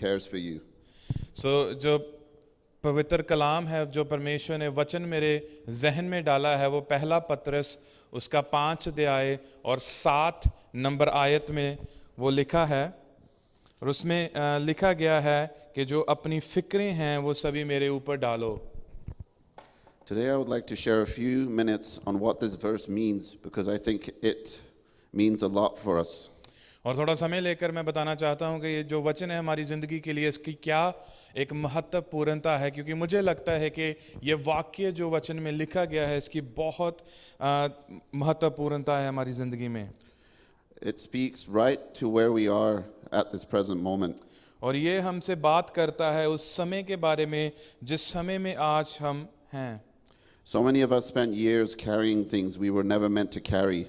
cares for you. जो पवित्र कलाम है, जो परमेश्वर ने वचन मेरे जहन में डाला है, वो पहला पत्रस उसका 5 अध्याय और 7 नंबर आयत में वो लिखा है। और उसमें लिखा गया है कि जो अपनी फिक्रें हैं वो सभी मेरे ऊपर डालो। Today I would like to share a few minutes on what this verse means because I think it means a lot for us. और थोड़ा समय लेकर मैं बताना चाहता हूँ कि ये जो वचन है हमारी ज़िंदगी के लिए इसकी क्या एक महत्वपूर्णता है, क्योंकि मुझे लगता है कि ये वाक्य जो वचन में लिखा गया है इसकी बहुत महत्वपूर्णता है हमारी ज़िंदगी में। It speaks right to where we are at this present moment. और ये हमसे बात करता है उस समय के बारे में जिस समय में आज हम हैं। So many of us spent years carrying things we were never meant to carry.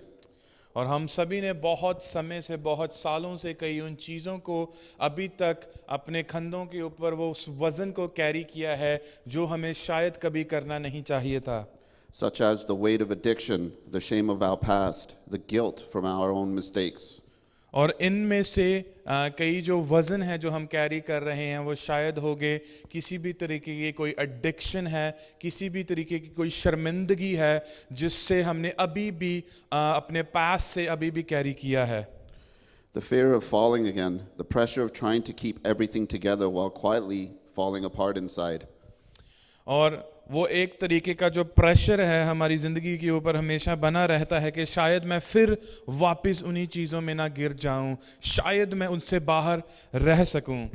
और हम सभी ने बहुत समय से, बहुत सालों से कई उन चीज़ों को अभी तक अपने कंधों के ऊपर वो उस वज़न को कैरी किया है जो हमें शायद कभी करना नहीं चाहिए था। Such as the weight of addiction, the shame of our past, the guilt from our own mistakes. और इनमें से कई जो वज़न है जो हम कैरी कर रहे हैं वो शायद हो गए किसी भी तरीके की कोई एडिक्शन है, किसी भी तरीके की कोई शर्मिंदगी है जिससे हमने अभी भी अपने पास से अभी भी कैरी किया है। The fear of falling again, the pressure of trying to keep everything together while quietly falling apart inside. और वो एक तरीके का जो प्रेशर है हमारी ज़िंदगी के ऊपर हमेशा बना रहता है कि शायद मैं फिर वापस उन्हीं चीज़ों में ना गिर जाऊं, शायद मैं उनसे बाहर रह सकूं।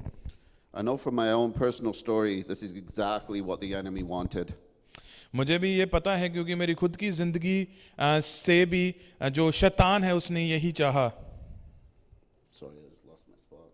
I know from my own personal story, this is exactly what the enemy wanted. मुझे भी ये पता है क्योंकि मेरी खुद की ज़िंदगी से भी जो शैतान है उसने यही चाहा। Sorry, I just lost my spot.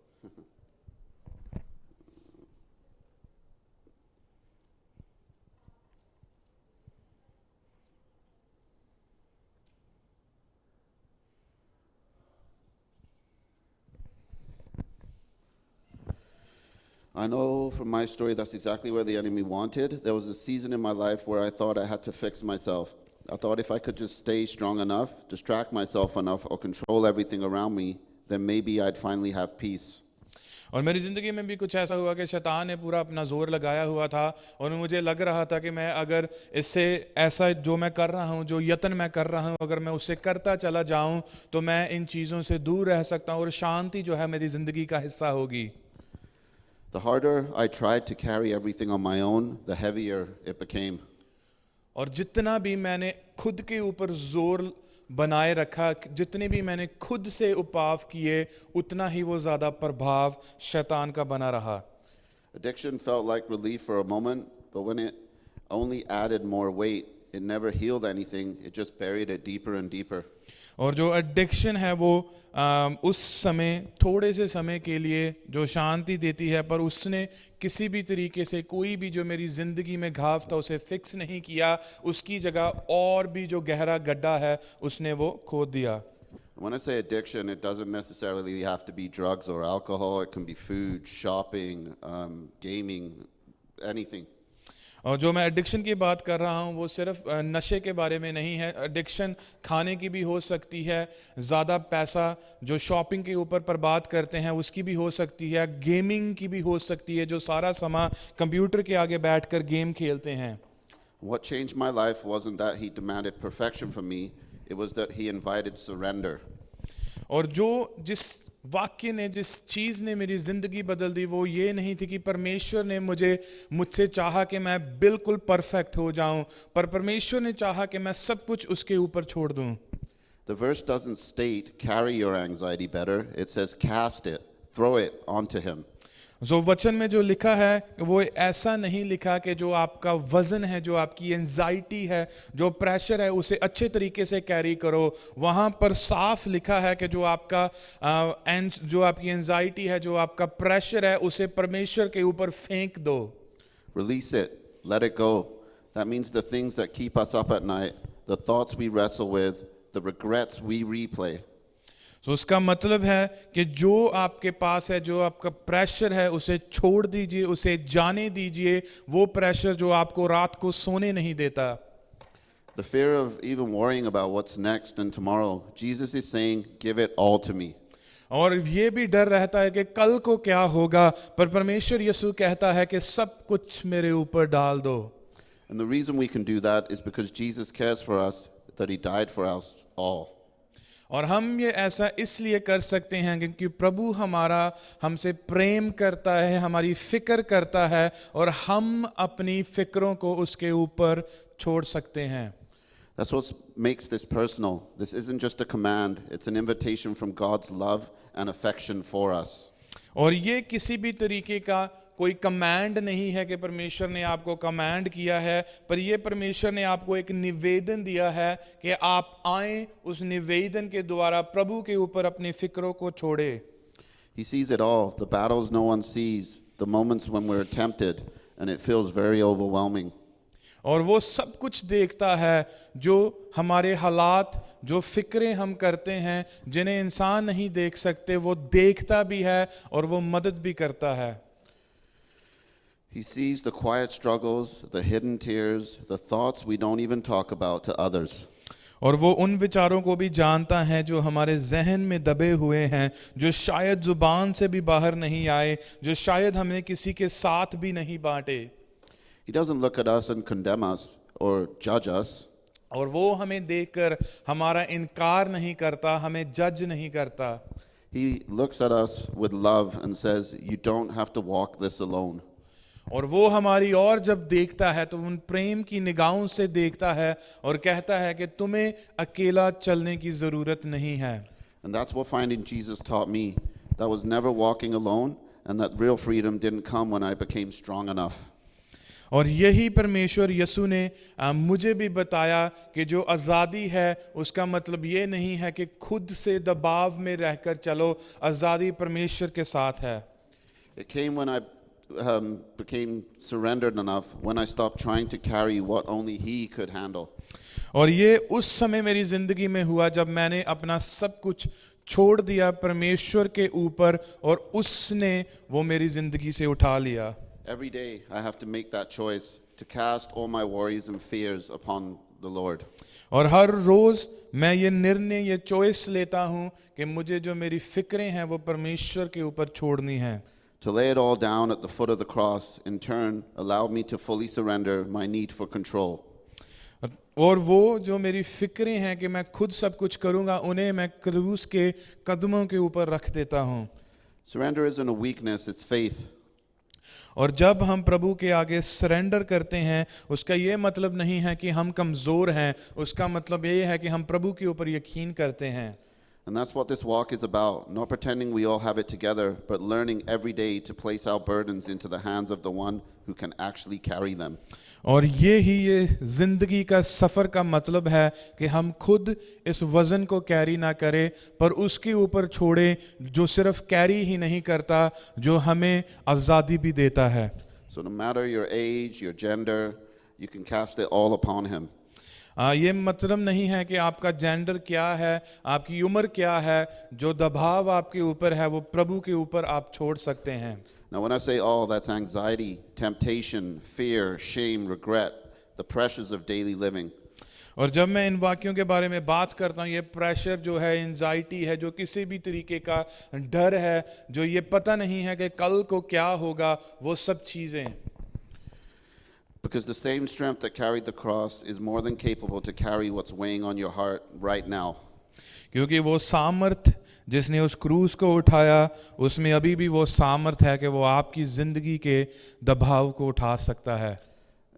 I know from my story that's exactly where the enemy wanted. There was a season in my life where I thought I had to fix myself. I thought if I could just stay strong enough, distract myself enough, or control everything around me, then maybe I'd finally have peace. और मेरी ज़िंदगी में भी कुछ ऐसा हुआ कि शैतान ने पूरा अपना जोर लगाया हुआ था और मुझे लग रहा था कि मैं अगर इससे ऐसा जो मैं कर रहा हूँ, जो यत्न मैं कर रहा हूँ, अगर मैं उससे करता चला जाऊँ तो मैं इन चीज़ों से दूर रह सकता हूँ और शांति जो है मेरी ज़िंदगी का हिस्सा होगी। The harder I tried to carry everything on my own, the heavier it became. और जितना भी मैंने खुद के ऊपर जोर बनाए रखा, जितने भी मैंने खुद से उपाय किए, उतना ही वो ज़्यादा प्रभाव शैतान का बना रहा। Addiction felt like relief for a moment, but when it only added more weight, it never healed anything, it just buried it deeper and deeper. और जो एडिक्शन है वो उस समय थोड़े से समय के लिए जो शांति देती है, पर उसने किसी भी तरीके से कोई भी जो मेरी ज़िंदगी में घाव था उसे फिक्स नहीं किया, उसकी जगह और भी जो गहरा गड्ढा है उसने वो खोद दिया। When I say addiction, it doesn't necessarily have to be drugs or alcohol. It can be food, shopping, gaming, anything. और जो मैं एडिक्शन की बात कर रहा हूँ वो सिर्फ नशे के बारे में नहीं है। एडिक्शन खाने की भी हो सकती है, ज़्यादा पैसा जो शॉपिंग के ऊपर बर्बाद करते हैं उसकी भी हो सकती है, गेमिंग की भी हो सकती है, जो सारा समय कंप्यूटर के आगे बैठकर गेम खेलते हैं। What changed my life wasn't that he demanded perfection from me, it was that he invited surrender. और जो जिस वाक्य ने, जिस चीज़ ने मेरी ज़िंदगी बदल दी वो ये नहीं थी कि परमेश्वर ने मुझसे चाहा कि मैं बिल्कुल परफेक्ट हो जाऊं, पर परमेश्वर ने चाहा कि मैं सब कुछ उसके ऊपर छोड़ दूं। The verse doesn't state carry your anxiety better, it says cast it, throw it onto him. जो वचन में जो लिखा है वो ऐसा नहीं लिखा कि जो आपका वजन है, जो आपकी एंजाइटी है, जो प्रेशर है उसे अच्छे तरीके से कैरी करो। वहाँ पर साफ लिखा है कि जो आपकी एंजाइटी है, जो आपका प्रेशर है, उसे परमेश्वर के ऊपर फेंक दो। Release it, let it go. That means the things that keep us up at night, the thoughts we wrestle with, the regrets we replay. तो उसका मतलब है कि जो आपके पास है, जो आपका प्रेशर है, उसे छोड़ दीजिए, उसे जाने दीजिए। वो प्रेशर जो आपको रात को सोने नहीं देता। The fear of even worrying about what's next and tomorrow, Jesus is saying, give it all to me. और ये भी डर रहता है कि कल को क्या होगा, पर परमेश्वर यीशु कहता है कि सब कुछ मेरे ऊपर डाल दो। And the reason we can do that is because Jesus cares for us, that he died for us all. और हम ये ऐसा इसलिए कर सकते हैं क्योंकि प्रभु हमारा हमसे प्रेम करता है, हमारी फिक्र करता है, और हम अपनी फिक्रों को उसके ऊपर छोड़ सकते हैं। That's what makes this personal. This isn't just a command, it's an invitation from God's love and affection for us. और ये किसी भी तरीके का कोई कमांड नहीं है कि परमेश्वर ने आपको कमांड किया है, पर ये परमेश्वर ने आपको एक निवेदन दिया है कि आप आएं, उस निवेदन के द्वारा प्रभु के ऊपर अपनी फिक्रों को छोड़े। He sees it all, the battles no one sees, the moments when we're tempted, and it feels very overwhelming. और वो सब कुछ देखता है, जो हमारे हालात, जो फिक्रें हम करते हैं जिन्हें इंसान नहीं देख सकते, वो देखता भी है और वो मदद भी करता है। He sees the quiet struggles, the hidden tears, the thoughts we don't even talk about to others. और वो उन विचारों को भी जानता है जो हमारे जहन में दबे हुए हैं, जो शायद जुबान से भी बाहर नहीं आए, जो शायद हमने किसी के साथ भी नहीं बांटे। He doesn't look at us and condemn us or judge us. और वो हमें देखकर हमारा इनकार नहीं करता, हमें जज नहीं करता। He looks at us with love and says, "You don't have to walk this alone." और वो हमारी और जब देखता है तो उन प्रेम की निगाहों से देखता है और कहता है कि तुम्हें अकेला चलने की जरूरत नहीं है। And that's what finding Jesus taught me. That was never walking alone, and that real freedom didn't come when I became strong enough. और यही परमेश्वर यीशु ने मुझे भी बताया कि जो आज़ादी है उसका मतलब ये नहीं है कि खुद से दबाव में रहकर चलो, आज़ादी परमेश्वर के साथ है। It came when I became surrendered enough, when I stopped trying to carry what only He could handle. और ये उस समय मेरी जिंदगी में हुआ जब मैंने अपना सब कुछ छोड़ दिया परमेश्वर के ऊपर, और उसने वो मेरी जिंदगी से उठा लिया। Every day I have to make that choice to cast all my worries and fears upon the Lord. और हर रोज मैं ये निर्णय, ये चॉइस लेता हूँ कि मुझे जो मेरी फिक्रें हैं वो परमेश्वर के ऊपर छोड़नी हैं। To lay it all down at the foot of the cross, in turn, allowed me to fully surrender my need for control. और वो जो मेरी फिक्रें हैं कि मैं खुद सब कुछ करूँगा, उन्हें मैं क्रूस के कदमों के ऊपर रख देता हूँ। Surrender isn't a weakness, it's faith. और जब हम प्रभु के आगे सरेंडर करते हैं, उसका ये मतलब नहीं है कि हम कमज़ोर हैं, उसका मतलब ये है कि हम प्रभु के ऊपर यकीन करते हैं। And that's what this walk is about, not pretending we all have it together, but learning every day to place our burdens into the hands of the one who can actually carry them. और ये जिंदगी का सफ़र का मतलब है कि हम खुद इस वज़न को कैरी ना करें, पर उसके ऊपर छोड़ें जो सिर्फ कैरी ही नहीं करता, जो हमें आज़ादी भी देता है। So no matter your age, your gender, you can cast it all upon him. ये मतलब नहीं है कि आपका जेंडर क्या है, आपकी उम्र क्या है, जो दबाव आपके ऊपर है वो प्रभु के ऊपर आप छोड़ सकते हैं। Now when I say all, that's anxiety, temptation, fear, shame, regret, the pressures of daily living. और जब मैं इन वाक्यों के बारे में बात करता हूँ, ये प्रेशर जो है, एंजाइटी है, जो किसी भी तरीके का डर है, जो ये पता नहीं है कि कल को क्या होगा, वो सब चीज़ें। Because the same strength that carried the cross is more than capable to carry what's weighing on your heart right now. क्योंकि वो सामर्थ जिसने उस क्रूस को उठाया, उसमें अभी भी वो सामर्थ है कि वो आपकी जिंदगी के दबाव को उठा सकता है।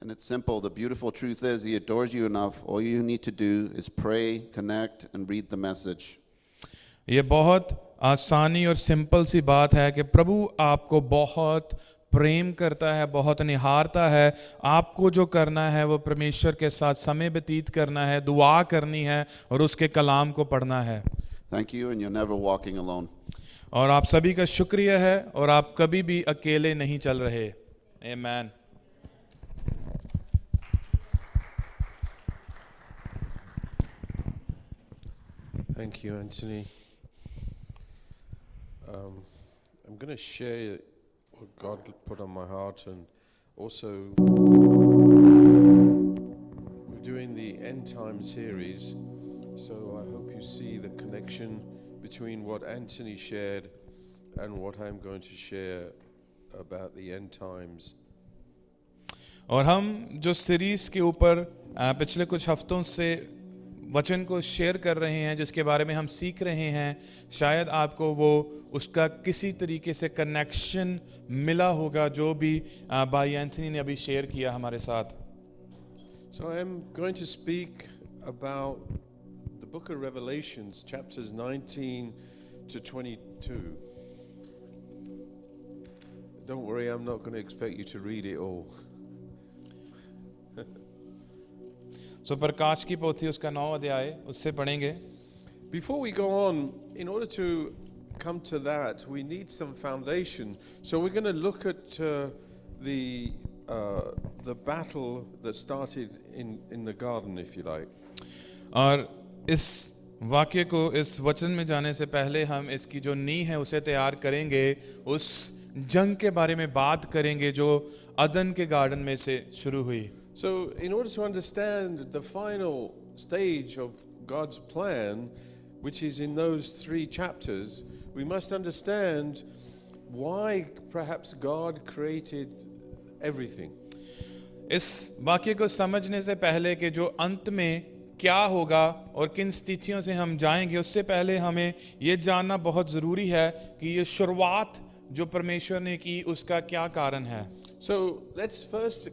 And it's simple. The beautiful truth is he adores you enough. All you need to do is pray, connect, and read the message. ये बहुत आसानी और सिंपल सी बात है कि प्रभु आपको बहुत प्रेम करता है, बहुत निहारता है। आपको जो करना है वो परमेश्वर के साथ समय व्यतीत करना है, दुआ करनी है और उसके कलाम को पढ़ना है। Thank you, and you're never walking alone. और आप सभी का शुक्रिया है, और आप कभी भी अकेले नहीं चल रहे। आमीन। Thank you, Anthony. I'm going to share what God put on my heart, and also we're doing the End Time series, so I hope you see the connection between what Anthony shared and what I'm going to share about the end times. और हम जो series के ऊपर पिछले कुछ हफ्तों से वचन को शेयर कर रहे हैं, जिसके बारे में हम सीख रहे हैं, शायद आपको वो उसका किसी तरीके से कनेक्शन मिला होगा जो भी भाई एंथनी ने अभी शेयर किया हमारे साथ. So I'm going to speak about the book of Revelations, chapters 19 to 22. Don't worry, I'm not going to expect you to read it all. सो प्रकाश की पोथी उसका 9 अध्याय उससे पढ़ेंगे. Before we go on, in order to come to that, we need some foundation. So we're going to look at the battle that started in the garden, if you like. और इस वाक्य को, इस वचन में जाने से पहले हम इसकी जो नींव है उसे तैयार करेंगे. उस जंग के बारे में बात करेंगे जो अदन के गार्डन में से शुरू हुई. So in order to understand the final stage of God's plan, which is in those 3 chapters, we must understand why perhaps God created everything. इस वाक्य को समझने से पहले कि जो अंत में क्या होगा और किन स्थितियों से हम जाएंगे, उससे पहले हमें ये जानना बहुत ज़रूरी है कि ये शुरुआत जो परमेश्वर ने की उसका क्या कारण है. So let's first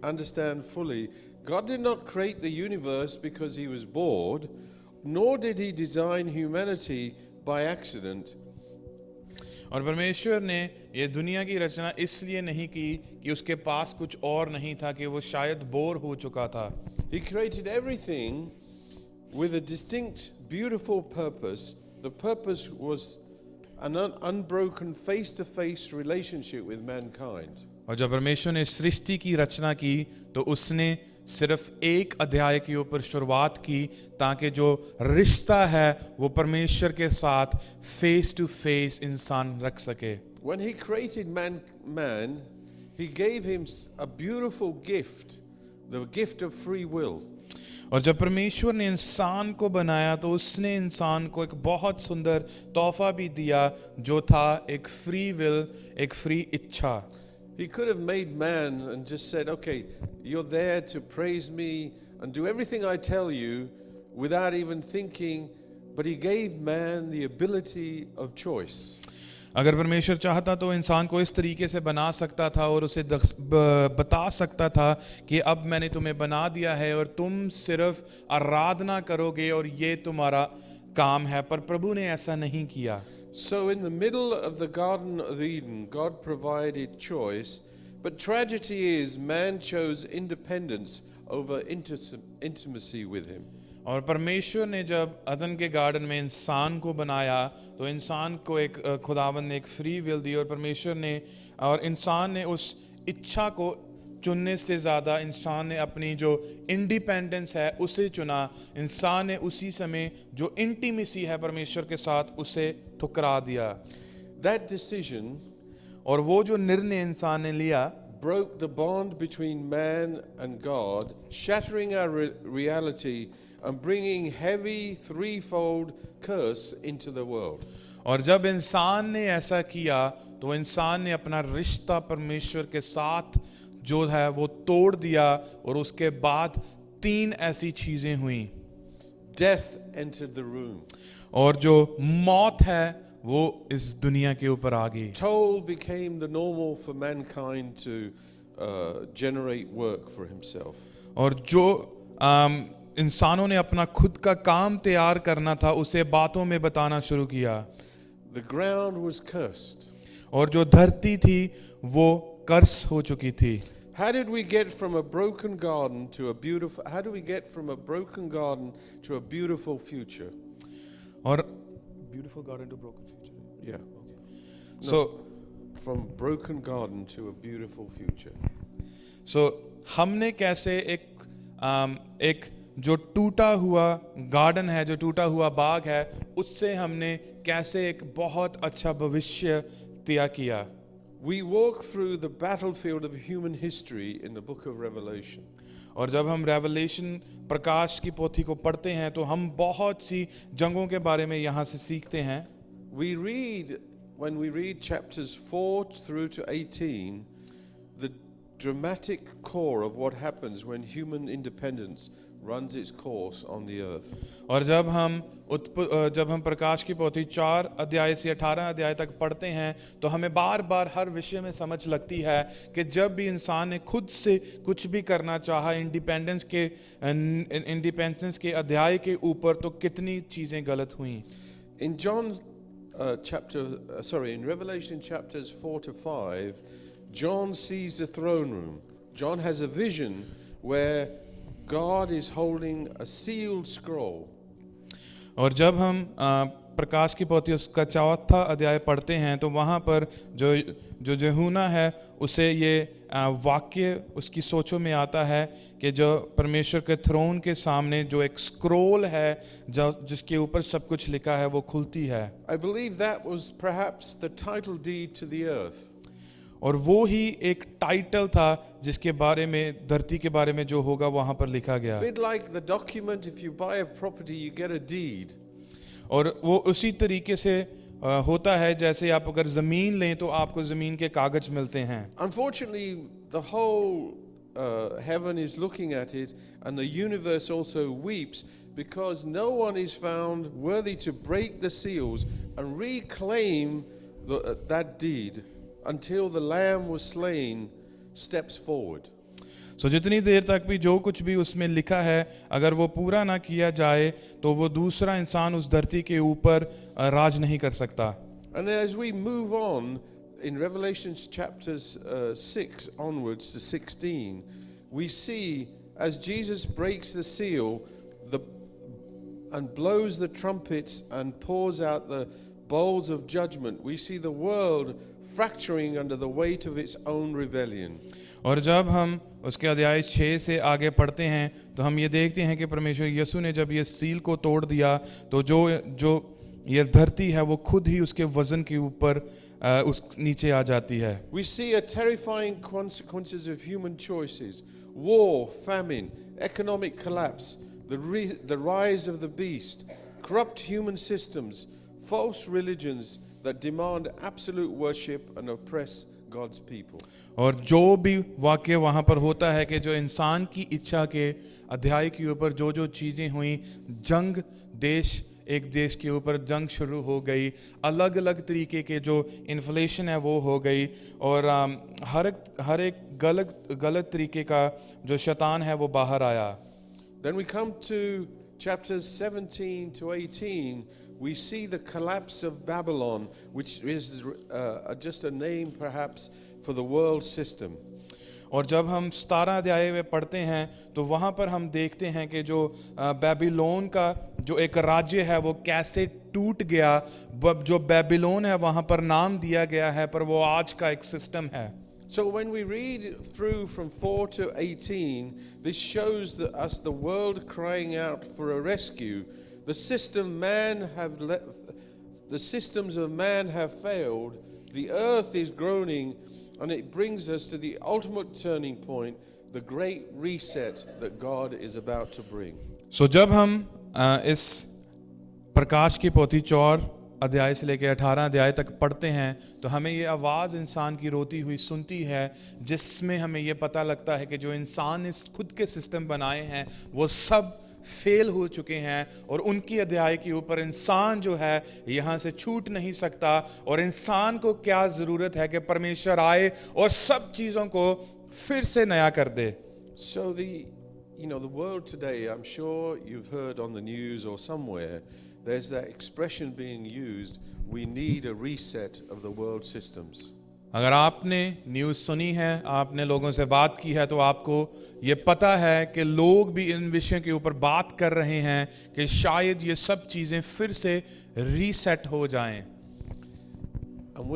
understand fully, God did not create the universe because he was bored, nor did he design humanity by accident. और परमेश्वर ने ये दुनिया की रचना इसलिए नहीं की कि उसके पास कुछ और नहीं था, कि वो शायद बोर हो चुका था. He created everything with a distinct, beautiful purpose. The purpose was an unbroken face-to-face relationship with mankind. और जब परमेश्वर ने सृष्टि की रचना की तो उसने सिर्फ एक अध्याय के ऊपर शुरुआत की ताकि जो रिश्ता है वो परमेश्वर के साथ फेस टू फेस इंसान रख सके. When he created man, he gave him a beautiful gift, the gift of free will. और जब परमेश्वर ने इंसान को बनाया तो उसने इंसान को एक बहुत सुंदर तोहफा भी दिया जो था एक फ्री विल, एक फ्री इच्छा. He could have made man and just said, okay, you're there to praise me and do everything I tell you without even thinking, but he gave man the ability of choice. अगर परमेश्वर चाहता तो इंसान को इस तरीके से बना सकता था और उसे बता सकता था कि अब मैंने तुम्हें बना दिया है और तुम सिर्फ आराधना करोगे और ये तुम्हारा काम है, पर प्रभु ने ऐसा नहीं किया. So in the middle of the Garden of Eden, God provided choice, but tragedy is man chose independence over intimacy with him. और परमेश्वर ने जब अदन के गार्डन में इंसान को बनाया तो इंसान को एक खुदावन ने एक फ्री विल दी और परमेश्वर ने और इंसान ने उस इच्छा को चुनने से ज़्यादा इंसान ने अपनी जो इंडिपेंडेंस है उसे चुना. इंसान ने उसी समय जो इंटीमेसी है परमेश्वर के साथ उसे ठुकरा दिया. That decision और वो जो निर्णय इंसान ने लिया broke the bond between man and God, shattering our reality and bringing heavy threefold curse into the world. और जब इंसान ने ऐसा किया तो इंसान ने अपना रिश्ता परमेश्वर के साथ जो है वो तोड़ दिया और उसके बाद 3 ऐसी चीजें हुई. Death entered the room. और जो मौत है वो इस दुनिया के ऊपर आ गई. Toil became the normal for mankind to generate work for himself. और जो इंसानों ने अपना खुद का काम तैयार करना था उसे बातों में बताना शुरू किया. The ground was cursed. और जो धरती थी वो कर्स हो चुकी थी. How did we get from a broken garden to a beautiful? How do we get from a broken garden to a beautiful future? और beautiful garden to broken future. Yeah. So From broken garden to a beautiful future. So हमने कैसे एक जो टूटा हुआ garden है, जो टूटा हुआ बाग है, उससे हमने कैसे एक बहुत अच्छा भविष्य तय किया. We walk through the battlefield of human history in the book of Revelation. और जब हम रेवलेशन प्रकाश की पोथी को पढ़ते हैं तो हम बहुत सी जंगों के बारे में यहाँ से सीखते हैं. When we read chapters 4 through to 18, the dramatic core of what happens when human independence runs its course on the earth. और जब हम प्रकाश की पोथी 4 अध्याय से 18 अध्याय तक पढ़ते हैं तो हमें बार बार हर विषय में समझ लगती है कि जब भी इंसान ने खुद से कुछ भी करना चाहा इंडिपेंडेंस के अध्याय के ऊपर तो कितनी चीजें गलत हुई. In Revelation chapters 4 to 5, John sees the throne room. John has a vision where God is holding a sealed scroll. और जब हम प्रकाश की पोथी उसका 4था अध्याय पढ़ते हैं तो वहाँ पर जो यूहन्ना है उसे ये वाक्य उसकी सोचों में आता है कि जो परमेश्वर के थ्रोन के सामने जो एक स्क्रोल है जिसके ऊपर सब कुछ लिखा है वो खुलती है. I believe that was perhaps the title deed to the earth. और वो ही एक टाइटल था जिसके बारे में धरती के बारे में जो होगा वहां पर लिखा गया. Bit like the document, if you buy a property you get a deed. और वो उसी तरीके से होता है जैसे आप अगर जमीन लें तो आपको जमीन के कागज मिलते हैं. Unfortunately, the whole heaven is looking at it and the universe also weeps because no one is found worthy to break the seals and reclaim that deed until the lamb was slain steps forward. So जितनी देर तक भी जो कुछ भी उसमें लिखा है अगर वो पूरा ना किया जाए तो वो दूसरा इंसान उस धरती के ऊपर राज नहीं कर सकता. And as we move on in Revelation chapters 6 onwards to 16, we see as Jesus breaks the seal and blows the trumpets and pours out the bowls of judgment, we see the world fracturing under the weight of its own rebellion. और जब हम उसके अध्याय 6 से आगे पढ़ते हैं तो हम ये देखते हैं कि परमेश्वर यीशु ने जब ये सील को तोड़ दिया तो जो ये धरती है वो खुद ही उसके वजन के ऊपर उस नीचे आ जाती है. We see a terrifying consequences of human choices: war, famine, economic collapse, the rise of the beast, corrupt human systems, false religions that demand absolute worship and oppress God's people. और जो भी वाक्य वहाँ पर होता है कि जो इंसान की इच्छा के अध्याय के ऊपर जो चीज़ें हुई, जंग एक देश के ऊपर जंग शुरू हो गई, अलग अलग तरीके के जो इन्फ्लेशन है वो हो गई और हर एक गलत तरीके का जो शैतान है वो बाहर आया. Then we come to chapters 17 to 18. We see the collapse of Babylon, which is just a name perhaps for the world system. और जब हम 17 अध्याय में पढ़ते हैं तो वहाँ पर हम देखते हैं कि जो बेबीलोन का जो एक राज्य है वो कैसे टूट गया. जो बेबीलोन है वहाँ पर नाम दिया गया है पर वो आज का एक सिस्टम है. So when we read through from 4 to 18, this shows us the world crying out for a rescue. The systems of man have failed. The earth is groaning, and it brings us to the ultimate turning point, the great reset that God is about to bring. So जब हम इस प्रकाश की पोथी 4 अध्याय से लेकर 18 अध्याय तक पढ़ते हैं तो हमें ये आवाज़ इंसान की रोती हुई सुनती है जिसमें हमें ये पता लगता है कि जो इंसान ने खुद के सिस्टम बनाए हैं वो सब फेल हो चुके हैं और उनकी अध्याय के ऊपर इंसान जो है यहाँ से छूट नहीं सकता. और इंसान को क्या ज़रूरत है कि परमेश्वर आए और सब चीज़ों को फिर से नया कर दे. So the world today, I'm sure you've heard on the news or somewhere, there's that expression being used, we need a reset of the world systems. अगर आपने न्यूज़ सुनी है, आपने लोगों से बात की है तो आपको ये पता है कि लोग भी इन विषयों के ऊपर बात कर रहे हैं कि शायद ये सब चीज़ें फिर से रीसेट हो जाएं. And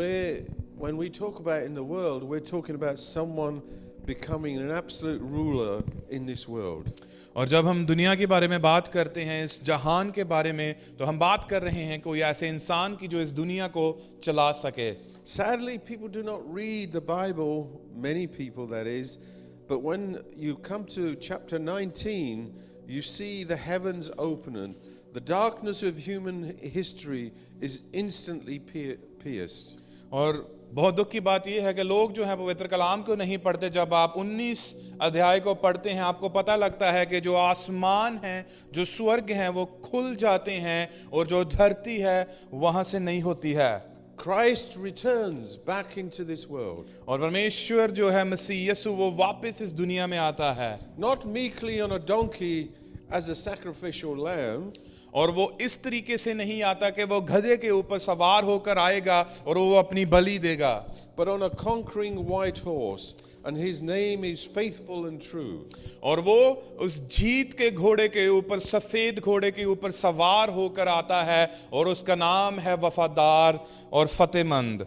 when we talk about in the world, we're talking about someone becoming an absolute ruler in this world. और जब हम दुनिया के बारे में बात करते हैं, इस जहान के बारे में, तो हम बात कर रहे हैं कोई ऐसे इंसान की जो इस दुनिया को चला सके. Sadly, people do not read the Bible, many people that is, but when you come to chapter 19, you see the heavens open and the darkness of human history is instantly pierced. और बहुत दुख की बात यह है कि लोग जो है पवित्र कलाम को नहीं पढ़ते. जब आप 19 अध्याय को पढ़ते हैं, आपको पता लगता है कि जो आसमान है, जो स्वर्ग है, वो खुल जाते हैं और जो धरती है वहां से नहीं होती है. Christ returns back into this world. और परमेश्वर जो है मसीह यीशु वो वापस इस दुनिया में आता है. Not meekly on a donkey as a sacrificial lamb, और वो इस तरीके से नहीं आता कि वो गधे के ऊपर सवार होकर आएगा और वो अपनी बलि देगा, but on a conquering white horse, and his name is faithful and true. और वो उस जीत के घोड़े के ऊपर, सफेद घोड़े के ऊपर सवार होकर आता है और उसका नाम है वफादार और फतेहमंद.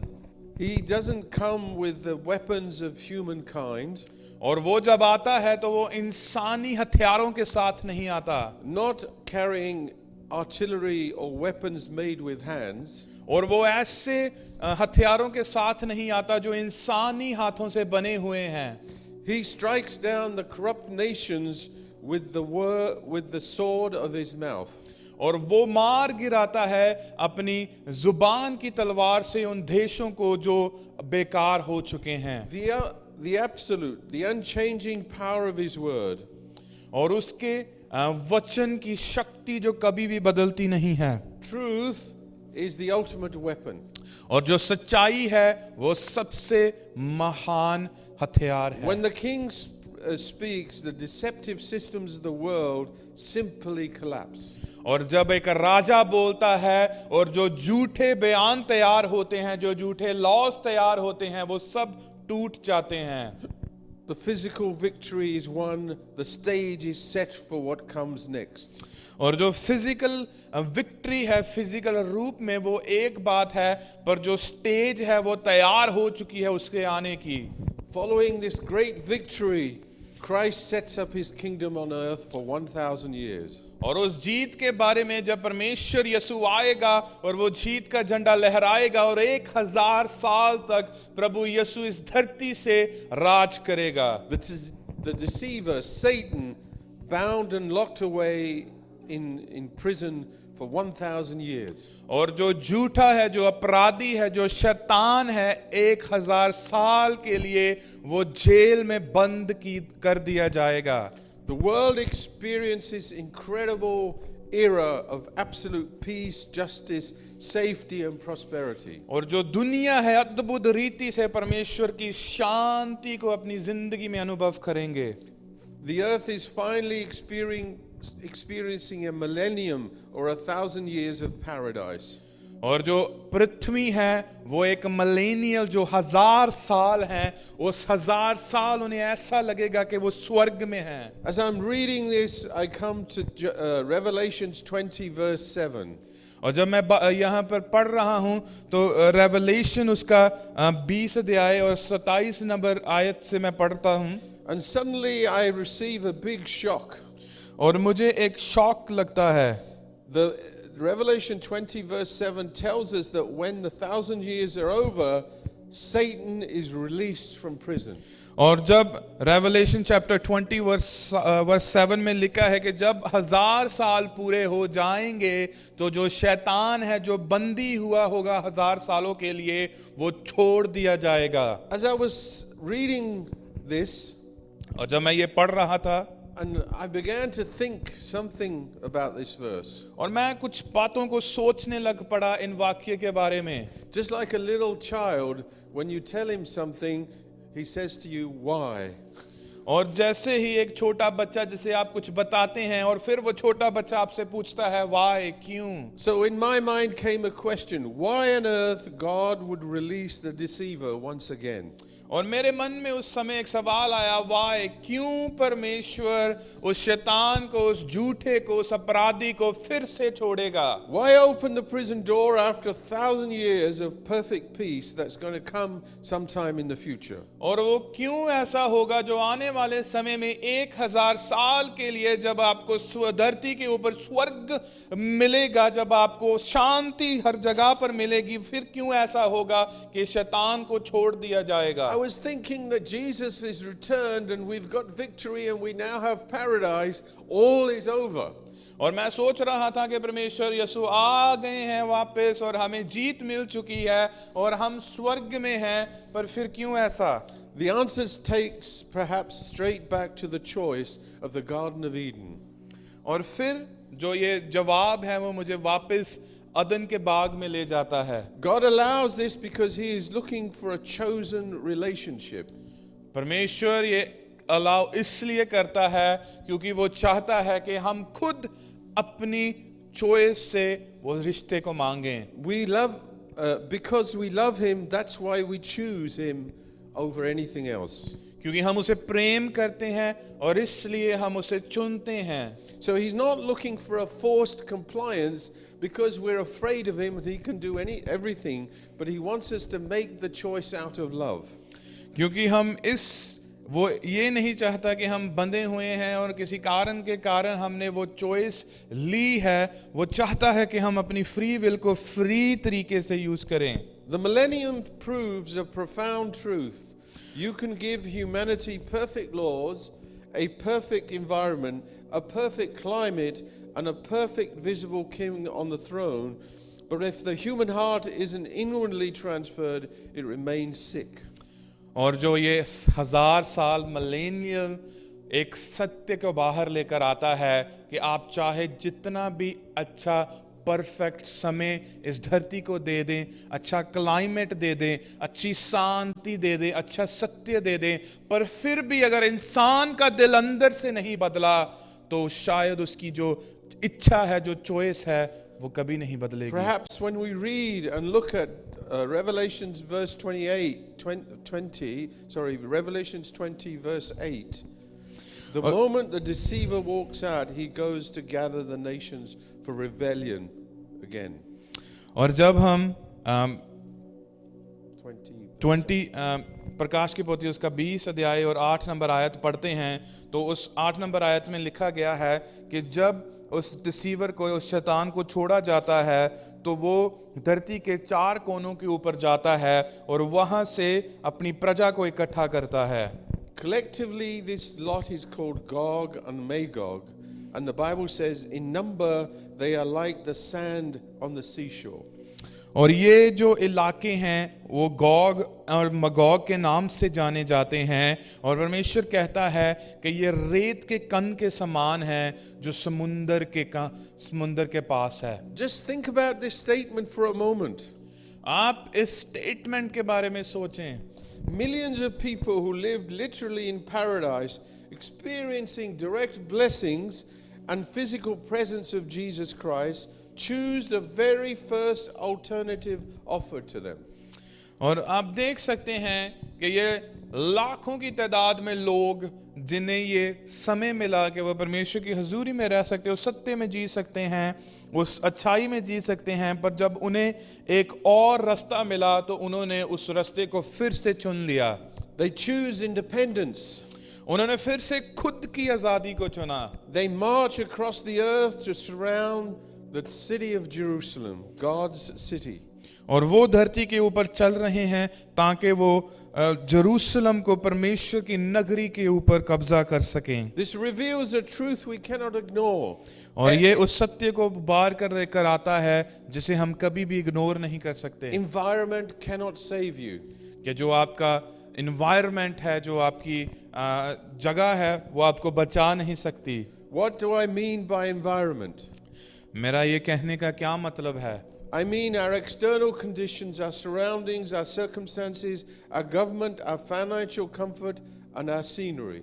He doesn't come with the weapons of humankind, और वो जब आता है तो वो इंसानी हथियारों के साथ नहीं आता, not carrying artillery or weapons made with hands, और वो ऐसे हथियारों के साथ नहीं आता जो इंसानी हाथों से बने हुए हैं. he strikes down the corrupt nations with the sword of his mouth. और वो मार गिराता है अपनी जुबान की तलवार से उन देशों को जो बेकार हो चुके हैं. The absolute, the unchanging power of his word और उसके वचन की शक्ति जो कभी भी बदलती नहीं है. truth is the ultimate weapon. और जो सच्चाई है वो सबसे महान हथियार है. When the king speaks, the deceptive systems of the world simply collapse. और जब एक राजा बोलता है और जो झूठे बयान तैयार होते हैं, जो झूठे लॉज तैयार होते हैं, वो सब टूट जाते हैं. The physical victory is won, the stage is set for what comes next. और जो फिजिकल विक्ट्री है, फिजिकल रूप में वो एक बात है, पर जो स्टेज है वो तैयार हो चुकी है उसके आने की. Following this great victory, Christ sets up his kingdom on earth for 1,000 years. और उस जीत के बारे में जब परमेश्वर यीशु आएगा और वो जीत का झंडा लहराएगा और 1000 साल तक प्रभु यीशु इस धरती से राज करेगा. The deceiver, Satan, bound and locked away in prison for 1,000 years. और जो झूठा है, जो अपराधी है, जो शैतान है, 1000 साल के लिए वो जेल में बंद कर दिया जाएगा. The world experiences incredible era of absolute peace, justice, safety and prosperity. और जो दुनिया है अद्भुत रीति से परमेश्वर की शांति को अपनी जिंदगी में अनुभव करेंगे. The earth is finally experiencing a millennium or 1,000 years of paradise. और जो पृथ्वी है वो एक मिलेनियल, जो 1000 साल है, उस 1000 साल उन्हें ऐसा लगेगा कि वो स्वर्ग में है. As I'm reading this, I come to Revelations 20 verse 7. और जब मैं यहाँ पर पढ़ रहा हूँ तो रेवलेशन उसका 20 अध्याय और 27 नंबर आयत से मैं पढ़ता हूँ. And suddenly I receive a big shock. और मुझे एक शॉक लगता है. The Revelation 20 verse 7 tells us that when the 1,000 years are over, Satan is released from prison. और जब रेवलेशन चैप्टर 20 वर्स 7 में लिखा है कि जब 1000 साल पूरे हो जाएंगे तो जो शैतान है, जो बंदी हुआ होगा 1000 सालों के लिए, वो छोड़ दिया जाएगा. As I was reading this, और जब मैं ये पढ़ रहा था and I began to think something about this verse. और मैं कुछ बातों को सोचने लग पड़ा इन वाक्य के बारे में. Just like a little child, when you tell him something, he says to you, why? और जैसे ही एक छोटा बच्चा जिसे आप कुछ बताते हैं और फिर वो छोटा बच्चा आपसे पूछता है वाई, क्यों? So in my mind came a question, why on earth God would release the deceiver once again? और मेरे मन में उस समय एक सवाल आया, वाई, क्यों परमेश्वर उस शैतान को, उस झूठे को, उस अपराधी को फिर से छोड़ेगा? Why open the prison door after 1,000 years of perfect peace that's going to come sometime in the future? और वो क्यों ऐसा होगा जो आने वाले समय में 1000 साल के लिए जब आपको धरती के ऊपर स्वर्ग मिलेगा, जब आपको शांति हर जगह पर मिलेगी, फिर क्यों ऐसा होगा कि शैतान को छोड़ दिया जाएगा? I was thinking that Jesus is returned and we've got victory and we now have paradise, all is over. और मैं सोच रहा था कि परमेश्वर यीशु आ गए हैं वापस और हमें जीत मिल चुकी है और हम स्वर्ग में हैं, पर फिर क्यों ऐसा? The answer takes perhaps straight back to the choice of the Garden of Eden. और फिर जो ये जवाब है वो मुझे वापस अदन के बाग में ले जाता है। God allows this because he is looking for a chosen relationship. परमेश्वर ये अलाउ इसलिए करता है क्योंकि वो चाहता है कि हम खुद अपनी चॉइस से वो रिश्ते को मांगें। We love, because we love him, that's why we choose him over anything else. क्योंकि हम उसे प्रेम करते हैं और इसलिए हम उसे चुनते हैं। So he's not looking for a forced compliance because we're afraid of him and he can do everything, but he wants us to make the choice out of love. क्योंकि हम वो ये नहीं चाहता कि हम बंधे हुए हैं और किसी कारण के कारण हमने वो चॉइस ली है, वो चाहता है कि हम अपनी फ्री विल को फ्री तरीके से यूज करें। The millennium proves a profound truth. You can give humanity perfect laws, a perfect environment, a perfect climate, and a perfect visible king on the throne, but if the human heart isn't inwardly transferred, it remains sick. और जो ये 1000 साल millennial एक सत्य को बाहर लेकर आता है कि आप चाहे जितना भी अच्छा परफेक्ट समय इस धरती को दे दें, अच्छा क्लाइमेट दे दें, अच्छी शांति दे दें, अच्छा सत्य दे दें, पर फिर भी अगर इंसान का दिल अंदर से नहीं बदला तो शायद उसकी जो इच्छा है, जो चॉइस है, वो कभी नहीं बदलेगी। Perhaps when we read and look at Revelations verse 20 verse 8, the moment the deceiver walks out, he goes to gather the nations for rebellion again. और जब हम 20 प्रकाश की पोथी उसका 20 अध्याय और 8 नंबर आयत पढ़ते हैं तो उस 8 नंबर आयत में लिखा गया है कि जब उस डिसीवर को, उस शैतान को छोड़ा जाता है तो वो धरती के 4 कोनों के ऊपर जाता है और वहां से अपनी प्रजा को इकट्ठा करता है। Collectively, this lot is called Gog and Magog, and the Bible says in number they are like the sand on the seashore. और ये जो इलाके हैं वो गोग और मगोग के नाम से जाने जाते हैं और परमेश्वर कहता है कि ये रेत के कण के समान है जो समुंदर के पास है। Just think about this statement for a moment. आप इस स्टेटमेंट के बारे में सोचें। Millions of people who lived literally in paradise, experiencing direct blessings and physical presence of Jesus Christ, choose the very first alternative offered to them. और आप देख सकते हैं कि ये लाखों की तादाद में लोग जिन्हें ये समय मिला कि वो परमेश्वर की हजूरी में रह सकते, उस सत्य में जी सकते हैं, उस अच्छाई में जी सकते हैं, पर जब उन्हें एक और रास्ता मिला तो उन्होंने उस रास्ते को फिर से चुन लिया। They choose independence. उन्होंने फिर से खुद की आजादी को चुना। They march across the earth to surround the city of Jerusalem, God's city. और वो धरती के ऊपर चल रहे हैं ताकि वो जेरूसलम को, परमेश्वर की नगरी के ऊपर कब्जा कर सकें। This reveals a truth we cannot ignore. और ये उस सत्य को बार कर लेकर आता है जिसे हम कभी भी इग्नोर नहीं कर सकते। Environment cannot save you. कि जो आपका एनवायरनमेंट है, जो आपकी जगह है, वो आपको बचा नहीं सकती। What do I mean by environment? मेरा ये कहने का क्या मतलब है? I mean our external conditions, our surroundings, our circumstances, our government, our financial comfort, and our scenery.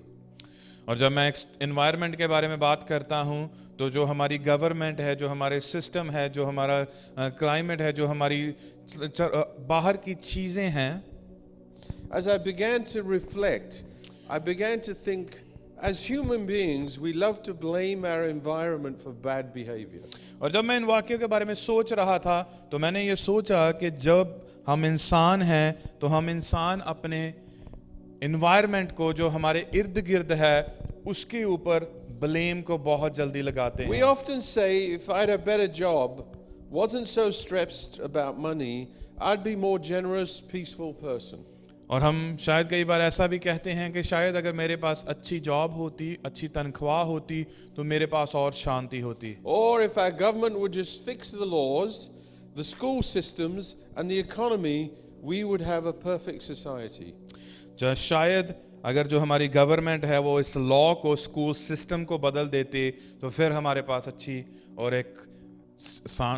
और जब मैं एनवायरनमेंट के बारे में बात करता हूँ तो जो हमारी गवर्नमेंट है, जो हमारे सिस्टम है, जो हमारा क्लाइमेट है, जो हमारी बाहर की चीज़ें हैं, As I began to reflect, I began to think, as human beings, we love to blame our environment for bad behavior. और जब मैं इन वाक्यों के बारे में सोच रहा था तो मैंने ये सोचा कि जब हम इंसान हैं तो हम इंसान अपने एनवायरनमेंट को, जो हमारे इर्द गिर्द है, उसके ऊपर ब्लेम को बहुत जल्दी लगाते We हैं. often say, if I had a better job, wasn't so stressed about money, I'd be more generous, peaceful person. और हम शायद कई बार ऐसा भी कहते हैं कि शायद अगर मेरे पास अच्छी जॉब होती, अच्छी तनख्वाह होती, तो मेरे पास और शांति होती. Or if our government would just fix the laws, the school systems, and the economy, we would have a perfect society. जो शायद अगर जो हमारी गवर्नमेंट है वो इस लॉ को, स्कूल सिस्टम को बदल देते, तो फिर हमारे पास अच्छी और एक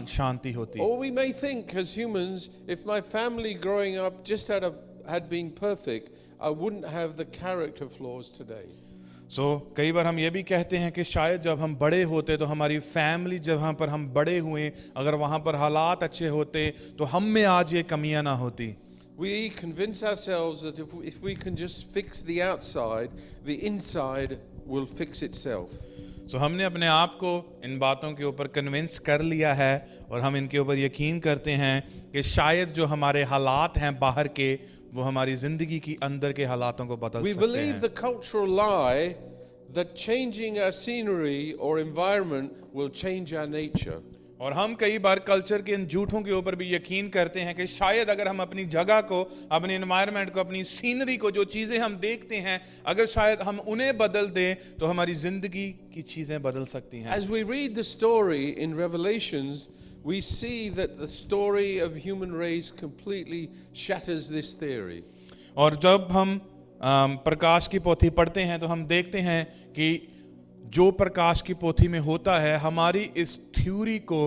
शांति होती. Or we may think as humans, if my family growing up just had been perfect, I wouldn't have the character flaws today. कई बार हम ये भी कहते हैं कि शायद जब हम बड़े होते तो हमारी फैमिली जहाँ पर हम बड़े हुए, अगर वहाँ पर हालात अच्छे होते तो हम में आज ये कमियां ना होती. We convince ourselves that if we can just fix the outside, the inside will fix itself. हमने अपने आप को इन बातों के ऊपर कन्विंस कर लिया है और हम इनके ऊपर यकीन करते हैं कि शायद जो हमारे हालात हैं बाहर के, वो हमारी जिंदगी की अंदर के हालातों को बदल We सकते believe हैं. the cultural lie that changing our scenery or environment will change our nature. और हम कई बार कल्चर के इन झूठों के ऊपर भी यकीन करते हैं कि शायद अगर हम अपनी जगह को, अपने एनवायरनमेंट को, अपनी सीनरी को, जो चीज़ें हम देखते हैं, अगर शायद हम उन्हें बदल दें तो हमारी जिंदगी की चीज़ें बदल सकती हैं. As we read the story in Revelations, we see that the story of human race completely shatters this theory. और जब हम प्रकाश की पोथी पढ़ते हैं तो हम देखते हैं कि जो प्रकाश की पोथी में होता है, हमारी इस थ्योरी को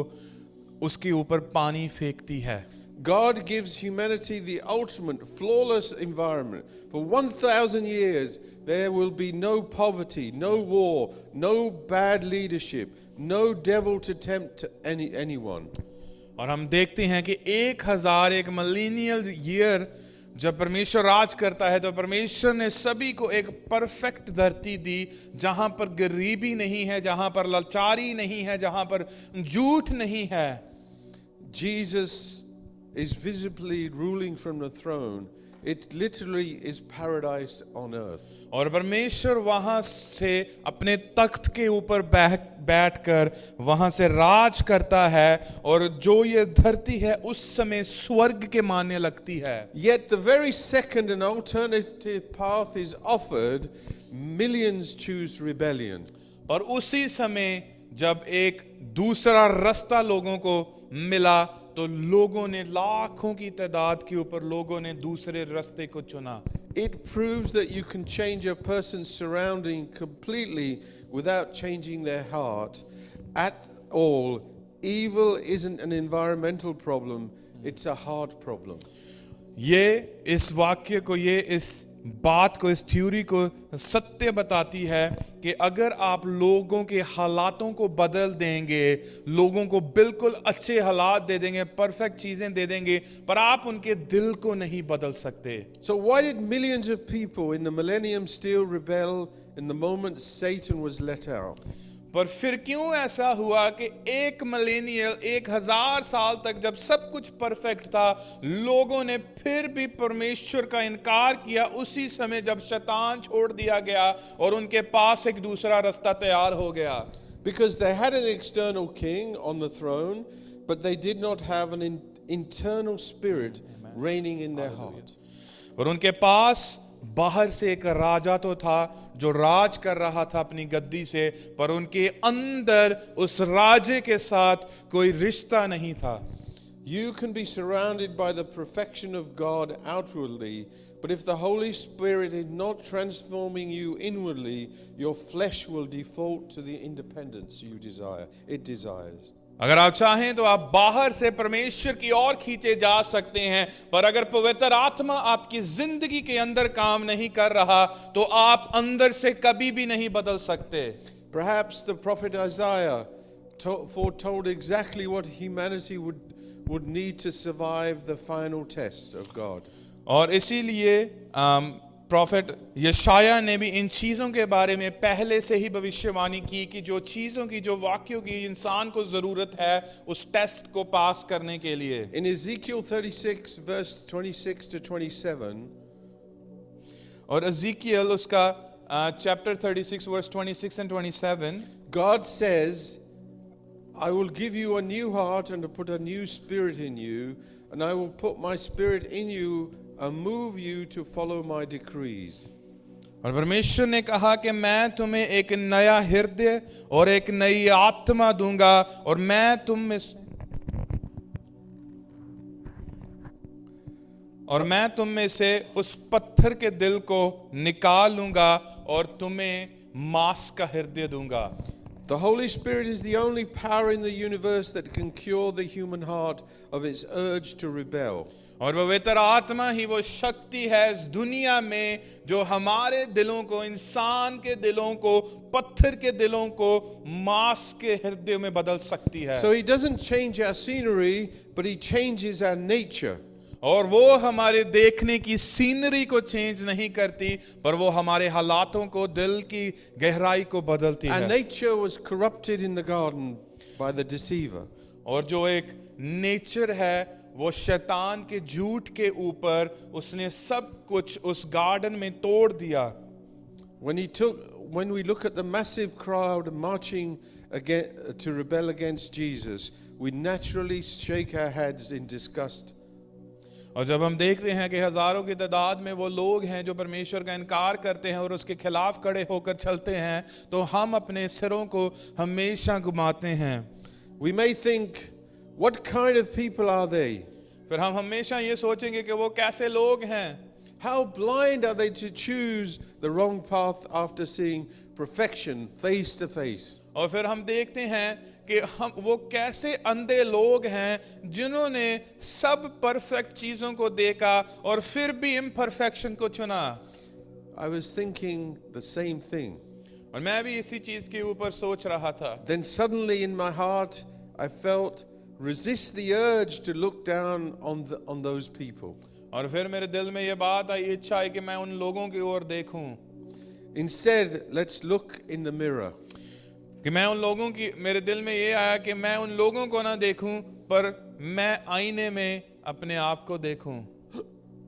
उसके ऊपर पानी फेंकती है. God gives humanity the ultimate flawless environment. For 1,000 years, there will be no poverty, no war, no bad leadership, no devil to tempt anyone. और हम देखते हैं कि 1001 मिलेनियल ईयर जब परमेश्वर राज करता है तो परमेश्वर ने सभी को एक परफेक्ट धरती दी, जहां पर गरीबी नहीं है, जहां पर लाचारी नहीं है, जहां पर झूठ नहीं है. Jesus is visibly ruling from the throne. It literally is paradise on earth. और परमेश्वर वहां से अपने तख्त के ऊपर बैठकर वहां से राज करता है, और जो ये धरती है उस समय स्वर्ग के मानने लगती है. Yet the very second an alternative path is offered, millions choose rebellion. और उसी समय जब एक दूसरा रास्ता लोगों को मिला तो लोगों ने, लाखों की तादाद के ऊपर लोगों ने दूसरे रास्ते को चुना. It proves that you can change a person's surrounding completely without changing their heart at all. Evil isn't an environmental problem, it's a heart problem. ये इस वाक्य को, ये इस बात को, इस थ्योरी को सत्य बताती है कि अगर आप लोगों के हालातों को बदल देंगे, लोगों को बिल्कुल अच्छे हालात दे देंगे, परफेक्ट चीजें दे देंगे, पर आप उनके दिल को नहीं बदल सकते. So why did millions of people in the millennium still rebel in the moment Satan was let out? पर फिर क्यों ऐसा हुआ कि 1 मिलेनियल, 1000 साल तक जब सब कुछ परफेक्ट था, लोगों ने फिर भी परमेश्वर का इनकार किया उसी समय जब शैतान छोड़ दिया गया और उनके पास एक दूसरा रास्ता तैयार हो गया. Because they had an external king on the throne, but they did not have an internal spirit reigning in their heart. और उनके पास बाहर से एक राजा तो था जो राज कर रहा था अपनी गद्दी से, पर उनके अंदर उस राजे के साथ कोई रिश्ता नहीं था. You can be surrounded by the perfection of God outwardly, but if the Holy Spirit is not transforming you inwardly, your flesh will default to the independence it desires. अगर आप चाहें तो आप बाहर से परमेश्वर की ओर खींचे जा सकते हैं, पर अगर पवित्र आत्मा आपकी जिंदगी के अंदर काम नहीं कर रहा तो आप अंदर से कभी भी नहीं बदल सकते। Perhaps the prophet Isaiah foretold exactly what humanity would need to survive the final test of God. और इसीलिए प्रॉफेट यशाया ने भी इन चीज़ों के बारे में पहले से ही भविष्यवाणी की कि जो चीज़ों की, जो वाक्यों की इंसान को ज़रूरत है उस टेस्ट को पास करने के लिए। In Ezekiel 36 verse 26 to 27, और एज़ेकियल उसका chapter 36 verse 26 and 27, God says, I will give you a new heart and put a new spirit in you, and I will put my spirit in you and move you to follow my decrees. और परमेश्वर ने कहा कि मैं तुम्हें एक नया हृदय और एक नई आत्मा दूंगा और मैं तुम में से उस पत्थर के दिल को निकाल लूंगा और तुम्हें मांस का हृदय दूंगा। The Holy Spirit is the only power in the universe that can cure the human heart of its urge to rebel. और पवित्र आत्मा ही वो शक्ति है इस दुनिया में जो हमारे दिलों को, इंसान के दिलों को, पत्थर के दिलों को मांस के हृदय में बदल सकती है। So he doesn't change our scenery, but he changes our nature. और वो हमारे देखने की सीनरी को चेंज नहीं करती, पर वो हमारे हालातों को, दिल की गहराई को बदलती Our है। nature was corrupted in the garden by the deceiver. और जो एक नेचर है वो शैतान के झूठ के ऊपर उसने सब कुछ उस गार्डन में तोड़ दिया। When we look at the massive crowd marching to rebel against Jesus, we naturally shake our heads in disgust. और जब हम देखते हैं कि हजारों की तादाद में वो लोग हैं जो परमेश्वर का इनकार करते हैं और उसके खिलाफ खड़े होकर चलते हैं, तो हम अपने सिरों को हमेशा घुमाते हैं। We may think, what kind of people are they? फिर हम हमेशा ये सोचेंगे कि वो कैसे लोग हैं। How blind are they to choose the wrong path after seeing perfection face to face? और फिर हम देखते हैं कि वो कैसे अंधे लोग हैं जिन्होंने सब परफेक्ट चीजों को देखा और फिर भी इम्परफेक्शन को चुना। I was thinking the same thing. और मैं भी इसी चीज के ऊपर सोच रहा था। Then suddenly in my heart I felt resist the urge to look down on those people. और फिर मेरे दिल में ये बात आई, इच्छा है कि मैं उन लोगों की ओर देखूं। Instead, let's look in the mirror. कि मैं उन लोगों की, मेरे दिल में ये आया कि मैं उन लोगों को ना देखूं, पर मैं आईने में अपने आप को देखूं।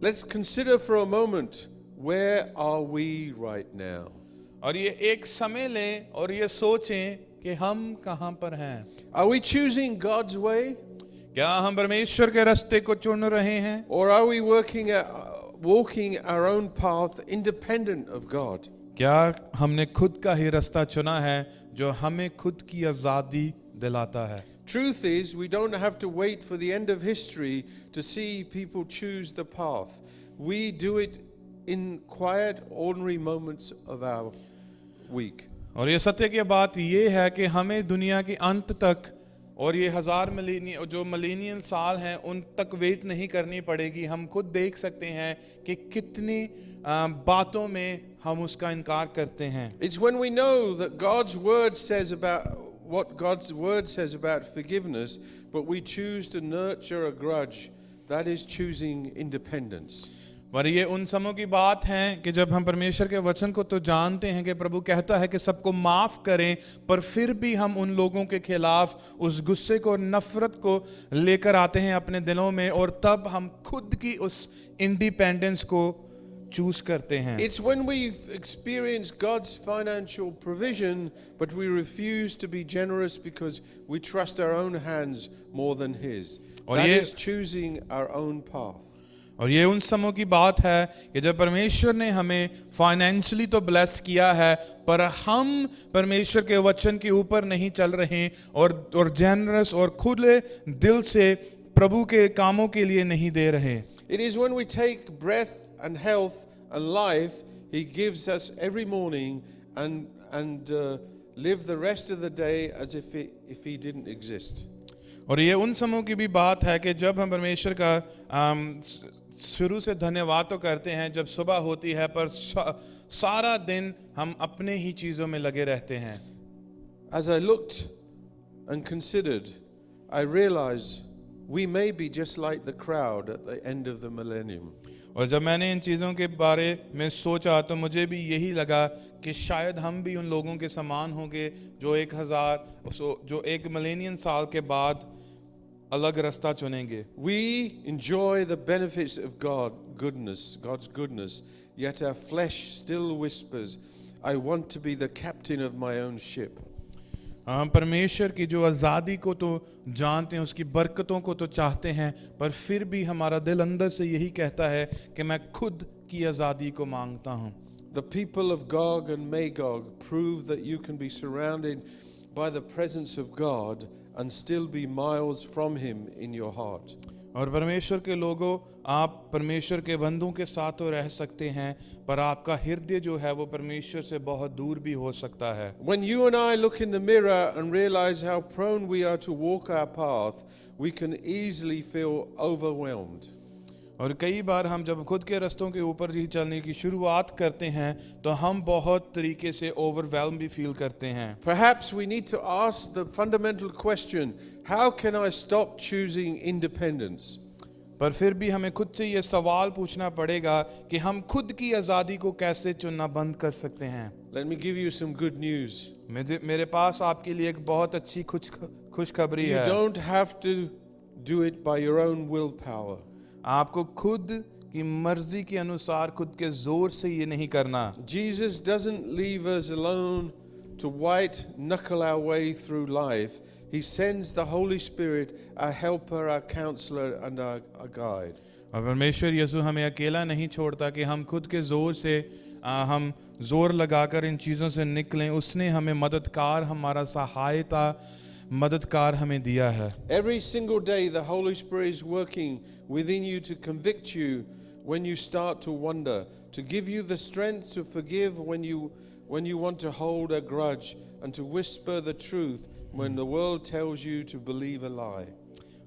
Let's consider for a moment, where are we right now? और ये एक समय लें और ये सोचें कि हम कहां पर हैं। Are we choosing God's way? क्या हम परमेश्वर के रास्ते को चुन रहे हैं, Or are we walking our own path independent of God? क्या हमने खुद का ही रास्ता चुना है जो हमें खुद की आजादी दिलाता है। Truth is, we don't have to wait for the end of history to see people choose the path. We do it in quiet, ordinary moments of our week. और ये सत्य की बात ये है कि हमें दुनिया के अंत तक और ये जो मिलेनियल साल हैं उन तक वेट नहीं करनी पड़ेगी। हम खुद देख सकते हैं कि कितनी बातों में हम उसका इनकार करते हैं। It's when we know that God's word says about what God's word says about forgiveness, but we choose to nurture a grudge, that is choosing independence. पर ये उन समयों की बात है कि जब हम परमेश्वर के वचन को तो जानते हैं कि प्रभु कहता है कि सबको माफ करें, पर फिर भी हम उन लोगों के खिलाफ उस गुस्से को, नफरत को लेकर आते हैं अपने दिलों में, और तब हम खुद की उस इंडिपेंडेंस को चूज करते हैं। It's when we experience God's financial provision, but we refuse to be generous because we trust our own hands more than His. That is choosing our own path. और ये उन समयों की बात है कि जब परमेश्वर ने हमें फाइनेंशियली तो ब्लेस किया है, पर हम परमेश्वर के वचन के ऊपर नहीं चल रहे और जेनरस और खुले दिल से प्रभु के कामों के लिए नहीं दे रहे। It is when we take breath and health and life He gives us every morning and live the rest of the day as if He didn't exist. और ये उन समयों की भी बात है कि जब हम परमेश्वर का शुरू से धन्यवाद तो करते हैं जब सुबह होती है, पर सारा दिन हम अपने ही चीज़ों में लगे रहते हैं। As I looked and considered, I realized we may be just like the crowd at the end of the millennium. और जब मैंने इन चीज़ों के बारे में सोचा तो मुझे भी यही लगा कि शायद हम भी उन लोगों के समान होंगे जो 1 मिलेनियन साल के बाद अलग रास्ता चुनेंगे। We enjoy the benefits of God's goodness, yet our flesh still whispers, I want to be the captain of my own ship. हम परमेश्वर की जो आज़ादी को तो जानते हैं, उसकी बरकतों को तो चाहते हैं, पर फिर भी हमारा दिल अंदर से यही कहता है कि मैं खुद की आज़ादी को मांगता हूँ। The people of Gog and Magog prove that you can be surrounded by the presence of God and still be miles from Him in your heart. और परमेश्वर के लोगों, आप परमेश्वर के बंदों के साथ तो रह सकते हैं, पर आपका हृदय जो है वो परमेश्वर से बहुत दूर भी हो सकता है। When you and I look in the mirror and realize how prone we are to walk our path, we can easily feel overwhelmed. और कई बार हम जब खुद के रास्तों के ऊपर ही चलने की शुरुआत करते हैं तो हम बहुत तरीके से ओवरवेल्म भी फील करते हैं। Perhaps we need to ask the fundamental question, how can I stop choosing independence? पर फिर भी हमें खुद से ये सवाल पूछना पड़ेगा कि हम खुद की आज़ादी को कैसे चुनना बंद कर सकते हैं। Let me give you some good news. मेरे पास आपके लिए एक बहुत अच्छी खुशखबरी You है। don't have to do it by your own willpower. आपको खुद की मर्जी के अनुसार खुद के जोर से ये नहीं करना। Jesus doesn't leave us alone to white knuckle our way through life. He sends the Holy Spirit, our helper, our counselor, and our guide. और परमेश्वर यीशु हमें अकेला नहीं छोड़ता कि हम खुद के जोर से हम जोर लगाकर इन चीज़ों से निकलें। उसने हमें मददगार, हमारा सहायता मददगार हमें दिया है। Every single day the Holy Spirit is working within you to convict you when you start to wander, to give you the strength to forgive when you want to hold a grudge, and to whisper the truth when the world tells you to believe a lie.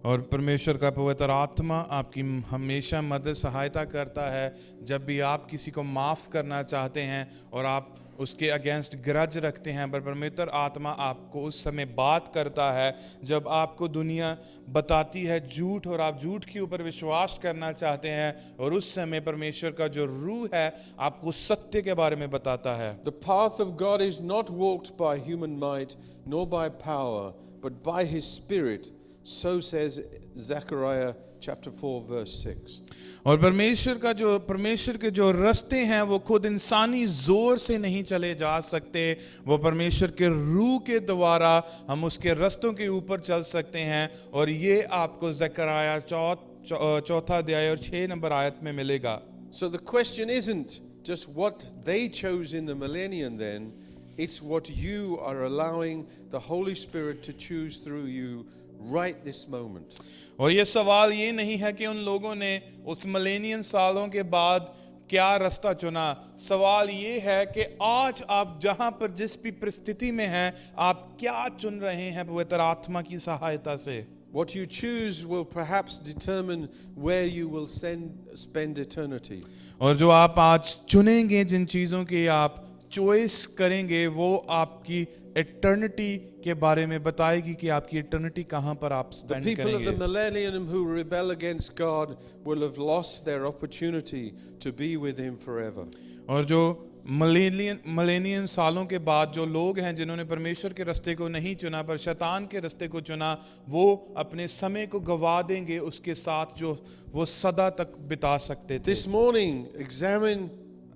और परमेश्वर का पवित्र आत्मा आपकी हमेशा मदद सहायता करता है जब भी आप किसी को माफ़ करना चाहते हैं और आप उसके अगेंस्ट ग्रज रखते हैं, पर पवित्र आत्मा आपको उस समय बात करता है जब आपको दुनिया बताती है झूठ और आप झूठ के ऊपर विश्वास करना चाहते हैं, और उस समय परमेश्वर का जो रूह है आपको सत्य के बारे में बताता है। The path of God is not walked by human might nor by power, but by His Spirit. So says Zechariah chapter 4 verse 6. और परमेश्वर के जो रास्ते हैं वो खुद इंसानी जोर से नहीं चले जा सकते, वो परमेश्वर के रूह के द्वारा हम उसके रास्तों के ऊपर चल सकते हैं। और ये आपको ज़करिया 4 अध्याय और 6 नंबर आयत में मिलेगा। So the question isn't just what they chose in the millennium then, it's what you are allowing the Holy Spirit to choose through you right this moment. और ये सवाल ये नहीं है कि उन लोगों ने उस मिलेनियन सालों के बाद क्या रास्ता चुना, सवाल ये है कि आज आप जहां पर जिस भी परिस्थिति में हैं आप क्या चुन रहे हैं पवित्र आत्मा की सहायता से। What you choose will perhaps determine where you will spend eternity. और जो आप आज चुनेंगे, जिन चीज़ों की आप चॉइस करेंगे, वो आपकी इटर्निटी के बारे में बताएगी कि आपकी इटर्निटी कहाँ पर आप The spend people of the करेंगे। millennium who rebel against God will have lost their opportunity to be with Him forever. और जो मिलेनियन सालों के बाद जो लोग हैं जिन्होंने परमेश्वर के रास्ते को नहीं चुना पर शैतान के रास्ते को चुना, वो अपने समय को गवा देंगे उसके साथ जो वो सदा तक बिता सकते थे। This morning, examine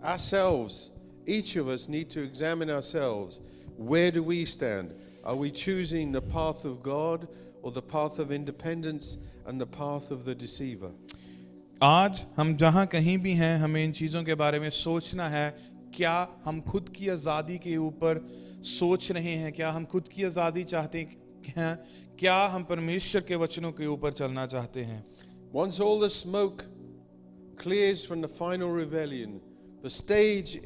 ourselves. Each of us need to examine ourselves. Where do we stand? Are we choosing the path of God or the path of independence and the path of the deceiver? आज हम जहाँ कहीं भी हैं हमें इन चीज़ों के बारे में सोचना है। क्या हम खुद की आज़ादी के ऊपर सोच रहे हैं? क्या हम खुद की आज़ादी चाहते हैं? क्या हम परमेश्वर के वचनों के ऊपर चलना चाहते हैं? Once all the smoke clears from the final rebellion, the stage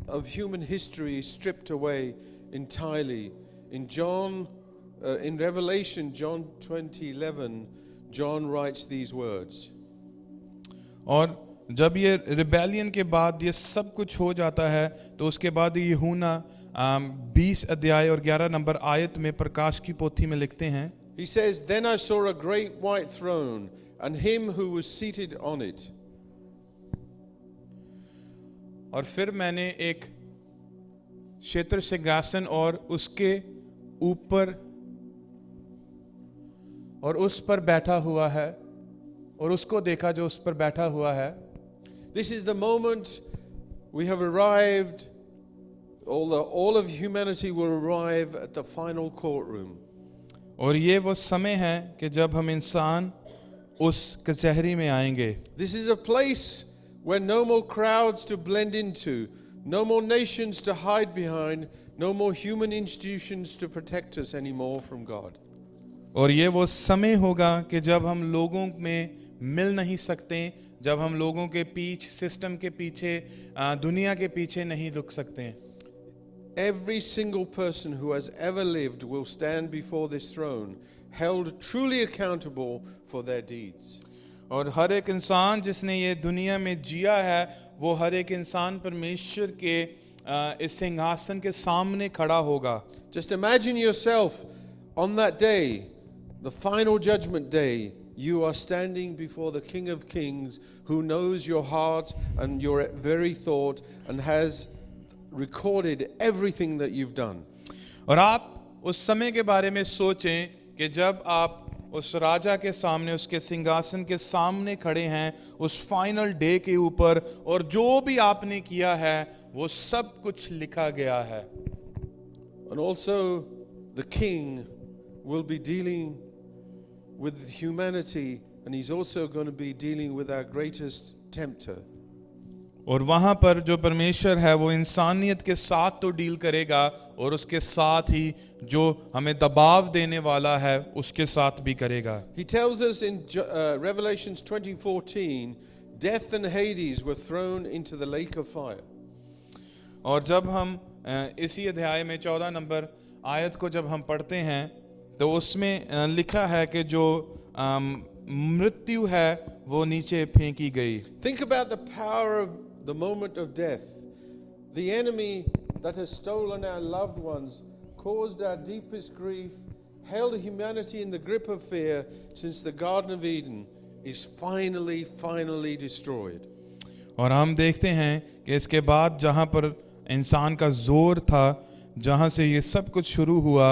of human history is stripped away entirely. In John in Revelation, John 20:11, John writes these words. और जब ये रिबेलियन के बाद ये सब कुछ हो जाता है तो उसके बाद यूहन्ना 20 अध्याय और 11 नंबर आयत में प्रकाश की पोथी में लिखते हैं, He says, "Then I saw a great white throne and him who was seated on it. और फिर मैंने एक क्षेत्र सिंहासन और उसके ऊपर और उस पर बैठा हुआ है और उसको देखा जो उस पर बैठा हुआ है." This is the moment we have arrived, all of humanity will arrive at the final courtroom. और ये वो समय है कि जब हम इंसान उस कचहरी में आएंगे। This is a place where no more crowds to blend into, no more nations to hide behind, no more human institutions to protect us anymore from God. और ये वो समय होगा कि जब हम लोगों में मिल नहीं सकते, जब हम लोगों के पीछे, सिस्टम के पीछे, दुनिया के पीछे नहीं रुक सकते। Every single person who has ever lived will stand before this throne, held truly accountable for their deeds. और हर एक इंसान जिसने ये दुनिया में जिया है, वो हर एक इंसान परमेश्वर के इस सिंहासन के सामने खड़ा होगा। Just imagine yourself on that day, the final judgment day. You are standing before the King of Kings who knows your heart and your very thought and has recorded everything that you've done. और आप उस समय के बारे में सोचें कि जब आप उस राजा के सामने, उसके सिंहासन के सामने खड़े हैं, उस फाइनल डे के ऊपर, और जो भी आपने किया है वो सब कुछ लिखा गया है। And also the king will be dealing with humanity, and he's also going to be dealing with our greatest tempter. और वहां पर जो परमेश्वर है वो इंसानियत के साथ तो डील करेगा, और उसके साथ ही जो हमें दबाव देने वाला है उसके साथ भी करेगा। He tells us in Revelations 20:14, death and Hades were thrown into the lake of fire. और जब हम इसी अध्याय में 14 नंबर आयत को जब हम पढ़ते हैं तो उसमें लिखा है कि जो मृत्यु है वो नीचे फेंकी गई। Think about the power of the moment of death. The enemy that has stolen our loved ones, caused our deepest grief, held humanity in the grip of fear since the Garden of Eden, is finally destroyed. और हम देखते हैं कि इसके बाद जहाँ पर इंसान का जोर था, जहाँ से ये सब कुछ शुरू हुआ,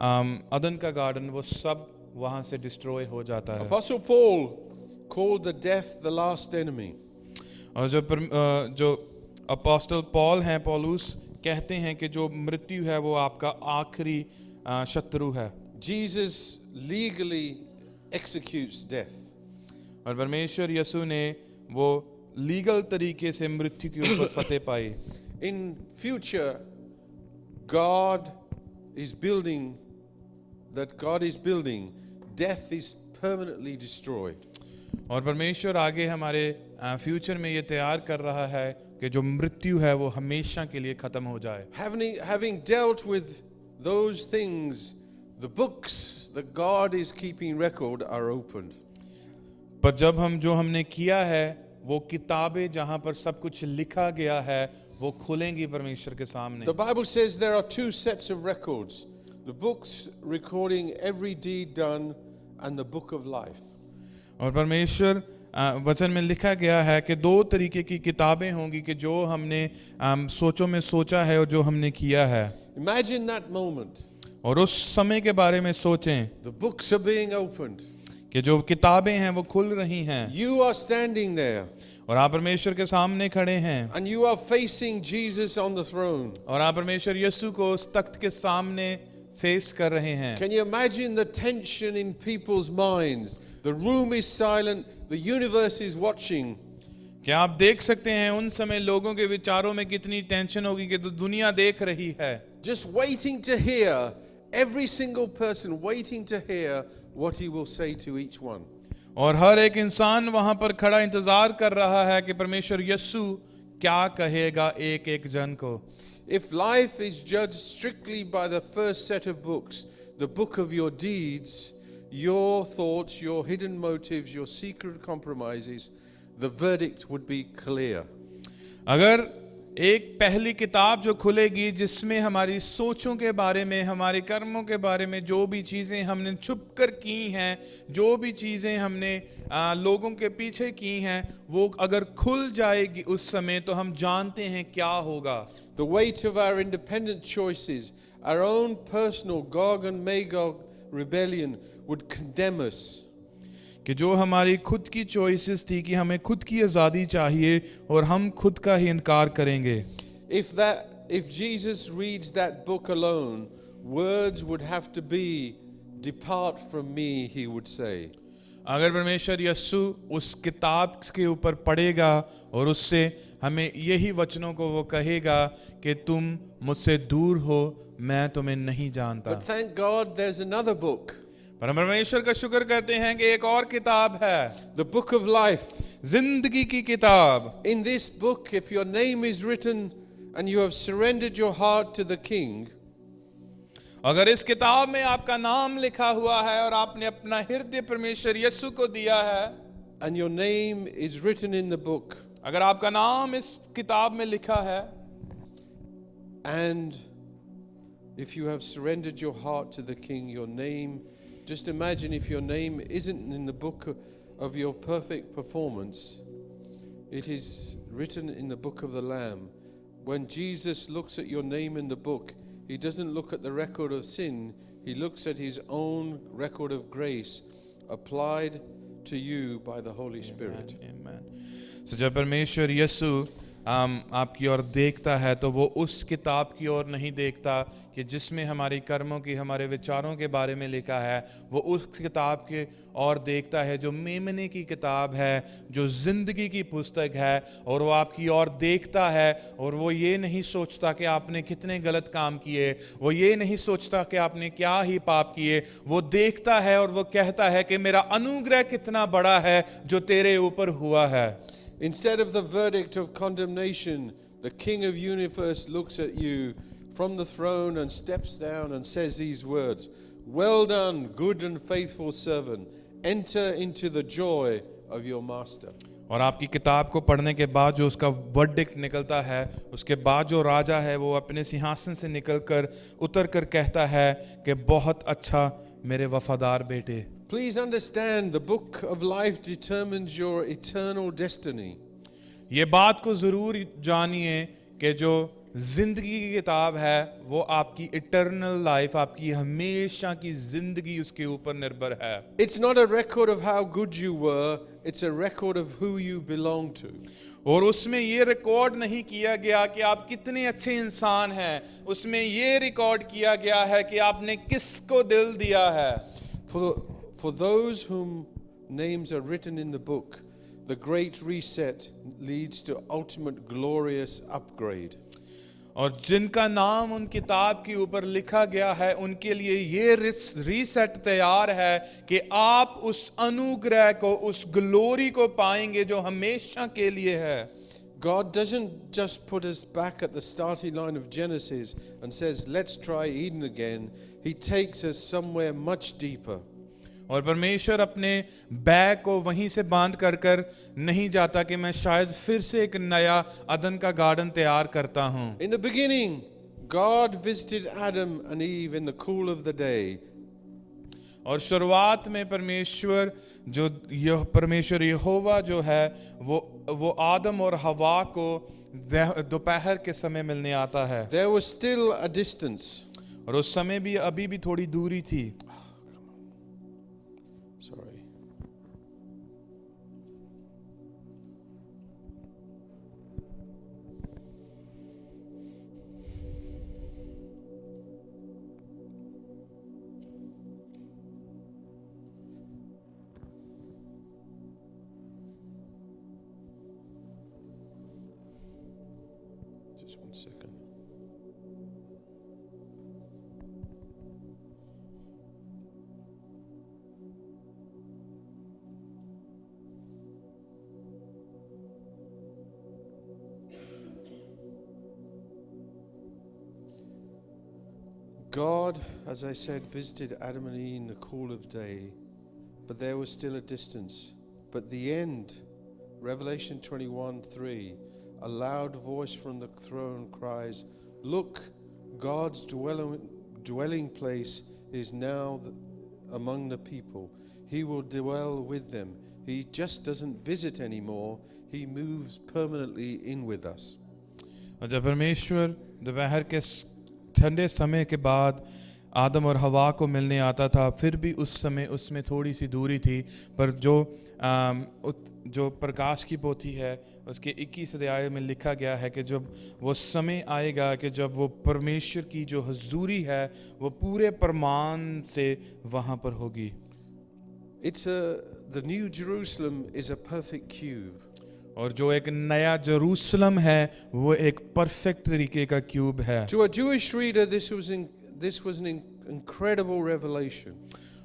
अदन का गार्डन, वो सब वहाँ से डिस्ट्रॉय हो जाता है। Apostle Paul called the death the last enemy. और जो अपोस्टल पॉल हैं, पौलुस, कहते हैं कि जो मृत्यु है वो आपका आखिरी शत्रु है। Jesus legally executes death. और परमेश्वर यीशु ने वो लीगल तरीके से मृत्यु के ऊपर फतेह पाई। In future, God is building, death is permanently destroyed. और परमेश्वर आगे हमारे फ्यूचर में ये तैयार कर रहा है कि जो मृत्यु है वो हमेशा के लिए खत्म हो जाए। Having dealt with those things, the books that God is keeping record are opened. पर जब जो हमने किया है, वो किताबें जहाँ पर सब कुछ लिखा गया है वो खुलेंगी परमेश्वर के सामने। The Bible says there are two sets of records, the books recording every deed done and the book of life. और परमेश्वर वचन में लिखा गया है कि दो तरीके की किताबें होंगी कि जो हमने सोचों में सोचा है और जो हमने किया है। Imagine that moment. और उस समय के बारे में सोचें The books are being opened. कि जो किताबें हैं वो खुल रही हैं, You are standing there और आप परमेश्वर के सामने खड़े हैं, and you are facing Jesus on the throne. और आप परमेश्वर यीशु को उस तख्त के सामने फेस कर रहे हैं। Can you imagine the tension in people's minds? The room is silent, the universe is watching. क्या आप देख सकते हैं उन समय लोगों के विचारों में कितनी टेंशन होगी कि दुनिया देख रही है, Just waiting to hear, every single person waiting to hear what he will say to each one. और हर एक इंसान वहां पर खड़ा इंतजार कर रहा है कि परमेश्वर यीशु क्या कहेगा एक एक जन को। If life is judged strictly by the first set of books, the book of your deeds, your thoughts, your hidden motives, your secret compromises, the verdict would be clear. अगर एक पहली किताब जो खुलेगी जिसमें हमारी सोचों के बारे में, हमारे कर्मों के बारे में, जो भी चीज़ें हमने छुप कर की हैं, जो भी चीज़ें हमने लोगों के पीछे की हैं, वो अगर खुल जाएगी उस समय, तो हम जानते हैं क्या होगा. The weight of our independent choices, our own personal Gog and Magog rebellion would condemn us. कि जो हमारी खुद की चॉइसेस थी कि हमें खुद की आज़ादी चाहिए और हम खुद का ही इनकार करेंगे. If Jesus reads that book alone, words would have to be, "Depart from me," he would say. अगर परमेश्वर यीशु उस किताब के ऊपर पढ़ेगा और उससे हमें यही वचनों को वो कहेगा कि तुम मुझसे दूर हो, मैं तुम्हें नहीं जानता. But thank God there's another book, पर हम परमेश्वर का शुक्र करते हैं कि एक और किताब है, the book of life. जिंदगी की किताब. In this book, if your name is written and you have surrendered your heart to the King, अगर इस किताब में आपका नाम लिखा हुआ है और आपने अपना हृदय परमेश्वर यीशु को दिया है, and your name is written in the book, अगर आपका नाम इस किताब में लिखा है, and if you have surrendered your heart to the King, your name, just imagine if your name isn't in the book of your perfect performance, it is written in the book of the Lamb. When Jesus looks at your name in the book, he doesn't look at the record of sin, he looks at his own record of grace applied to you by the Holy Spirit. Amen. So जब परमेश्वर यीशु आपकी ओर देखता है, तो वो उस किताब की ओर नहीं देखता कि जिसमें हमारी कर्मों की, हमारे विचारों के बारे में लिखा है. वो उस किताब के ओर देखता है जो मेमने की किताब है, जो जिंदगी की पुस्तक है, और वो आपकी ओर देखता है. और वो ये नहीं सोचता कि आपने कितने गलत काम किए, वो ये नहीं सोचता कि आपने क्या ही पाप किए. वो देखता है और वो कहता है कि मेरा अनुग्रह कितना बड़ा है जो तेरे ऊपर हुआ है. Instead of the verdict of condemnation, the King of universe looks at you from the throne and steps down and says these words, "Well done, good and faithful servant. Enter into the joy of your master." और आपकी किताब को पढ़ने के बाद जो उसका verdict निकलता है, उसके बाद जो राजा है वो अपने सिंहासन से निकलकर उतर कर कहता है कि बहुत अच्छा मेरे वफादार बेटे. Please understand, the book of life determines your eternal destiny. ये बात को जरूर जानिए कि जो जिंदगी की किताब है वो आपकी इटर्नल लाइफ, आपकी हमेशा की जिंदगी उसके ऊपर निर्भर है. It's not a record of how good you were, it's a record of who you belong to. और उसमें ये रिकॉर्ड नहीं किया गया कि आप कितने अच्छे इंसान हैं, उसमें ये रिकॉर्ड किया गया है कि आपने किसको दिल दिया है. For those whom names are written in the book, the great reset leads to ultimate glorious upgrade. और जिनका नाम उन किताब के ऊपर लिखा गया है, उनके लिए ये रीसेट तैयार है कि आप उस अनुग्रह को, उस ग्लोरी को पाएंगे जो हमेशा के लिए है. God doesn't just put us back at the starting line of Genesis and says, "Let's try Eden again." He takes us somewhere much deeper. और परमेश्वर अपने बैग को वहीं से बांध कर नहीं जाता कि मैं शायद फिर से एक नया अदन का गार्डन तैयार करता हूं. In the beginning, God visited Adam and Eve in the cool of the day. और शुरुआत में परमेश्वर यहोवा जो है वो आदम और हवा को दोपहर के समय मिलने आता है. There was still a distance. और उस समय भी अभी भी थोड़ी दूरी थी. Sorry. Just 1 second. God, as I said, visited Adam and Eve in the cool of day, but there was still a distance. But the end, Revelation 21:3, a loud voice from the throne cries, "Look, God's dwelling place is now among the people. He will dwell with them. He just doesn't visit anymore. He moves permanently in with us." और जब परमेश्वर दोपहर के ठंडे समय के बाद आदम और हवा को मिलने आता था, फिर भी उस समय उसमें थोड़ी सी दूरी थी, पर जो प्रकाश की पोथी है उसके 21 अध्याय में लिखा गया है कि जब वो समय आएगा कि जब वो परमेश्वर की जो हजूरी है वो पूरे प्रमाण से वहाँ पर होगी। The New Jerusalem is a perfect cube. और जो एक नया जेरूसलम है वो एक परफेक्ट तरीके का क्यूब है। To a Jewish reader, this was an incredible revelation.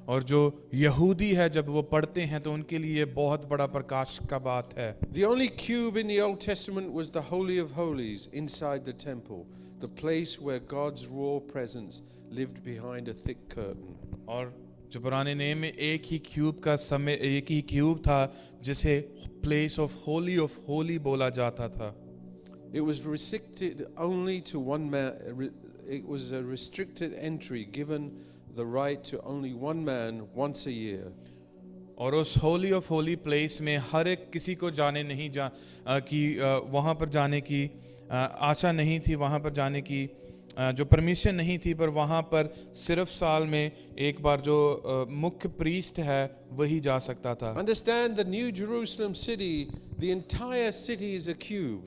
और जो यहूदी है जब वो पढ़ते हैं तो उनके लिए बहुत बड़ा प्रकाश का बात है। The only cube in the Old Testament was the Holy of Holies inside the temple, the place where God's raw presence lived behind a thick curtain. और जो पुराने नेम में एक ही क्यूब था जिसे प्लेस ऑफ होली बोला जाता था। It was restricted only to one man. It was a restricted entry given the right to only one man once a year. और उस होली ऑफ होली प्लेस में हर एक किसी को जाने नहीं वहाँ पर जाने की आशा नहीं थी, वहाँ पर जाने की जो परमिशन नहीं थी, पर वहाँ पर सिर्फ साल में एक बार जो मुख्य प्रीस्ट है वही जा सकता था। Understand the New Jerusalem city, the entire city is a cube.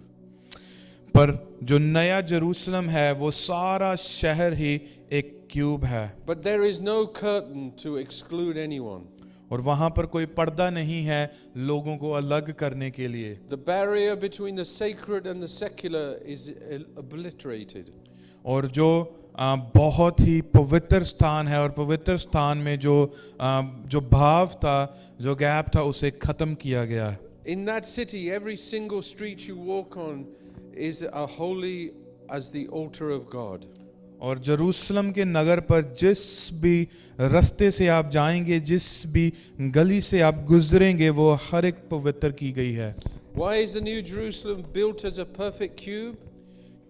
पर जो नया जेरूसलम है वो सारा शहर ही एक क्यूब है। But there is no curtain to exclude anyone. और वहाँ पर कोई पर्दा नहीं है लोगों को अलग करने के लिए। The barrier between the sacred and the secular is obliterated. और जो बहुत ही पवित्र स्थान है और पवित्र स्थान में जो भाव था, जो गैप था, उसे खत्म किया गया। In that city, every single street you walk on is as holy as the altar of God. और जेरूसलम के नगर पर जिस भी रास्ते से आप जाएंगे, जिस भी गली से आप गुजरेंगे, वो हर एक पवित्र की गई है। Why is the New Jerusalem built as a perfect cube?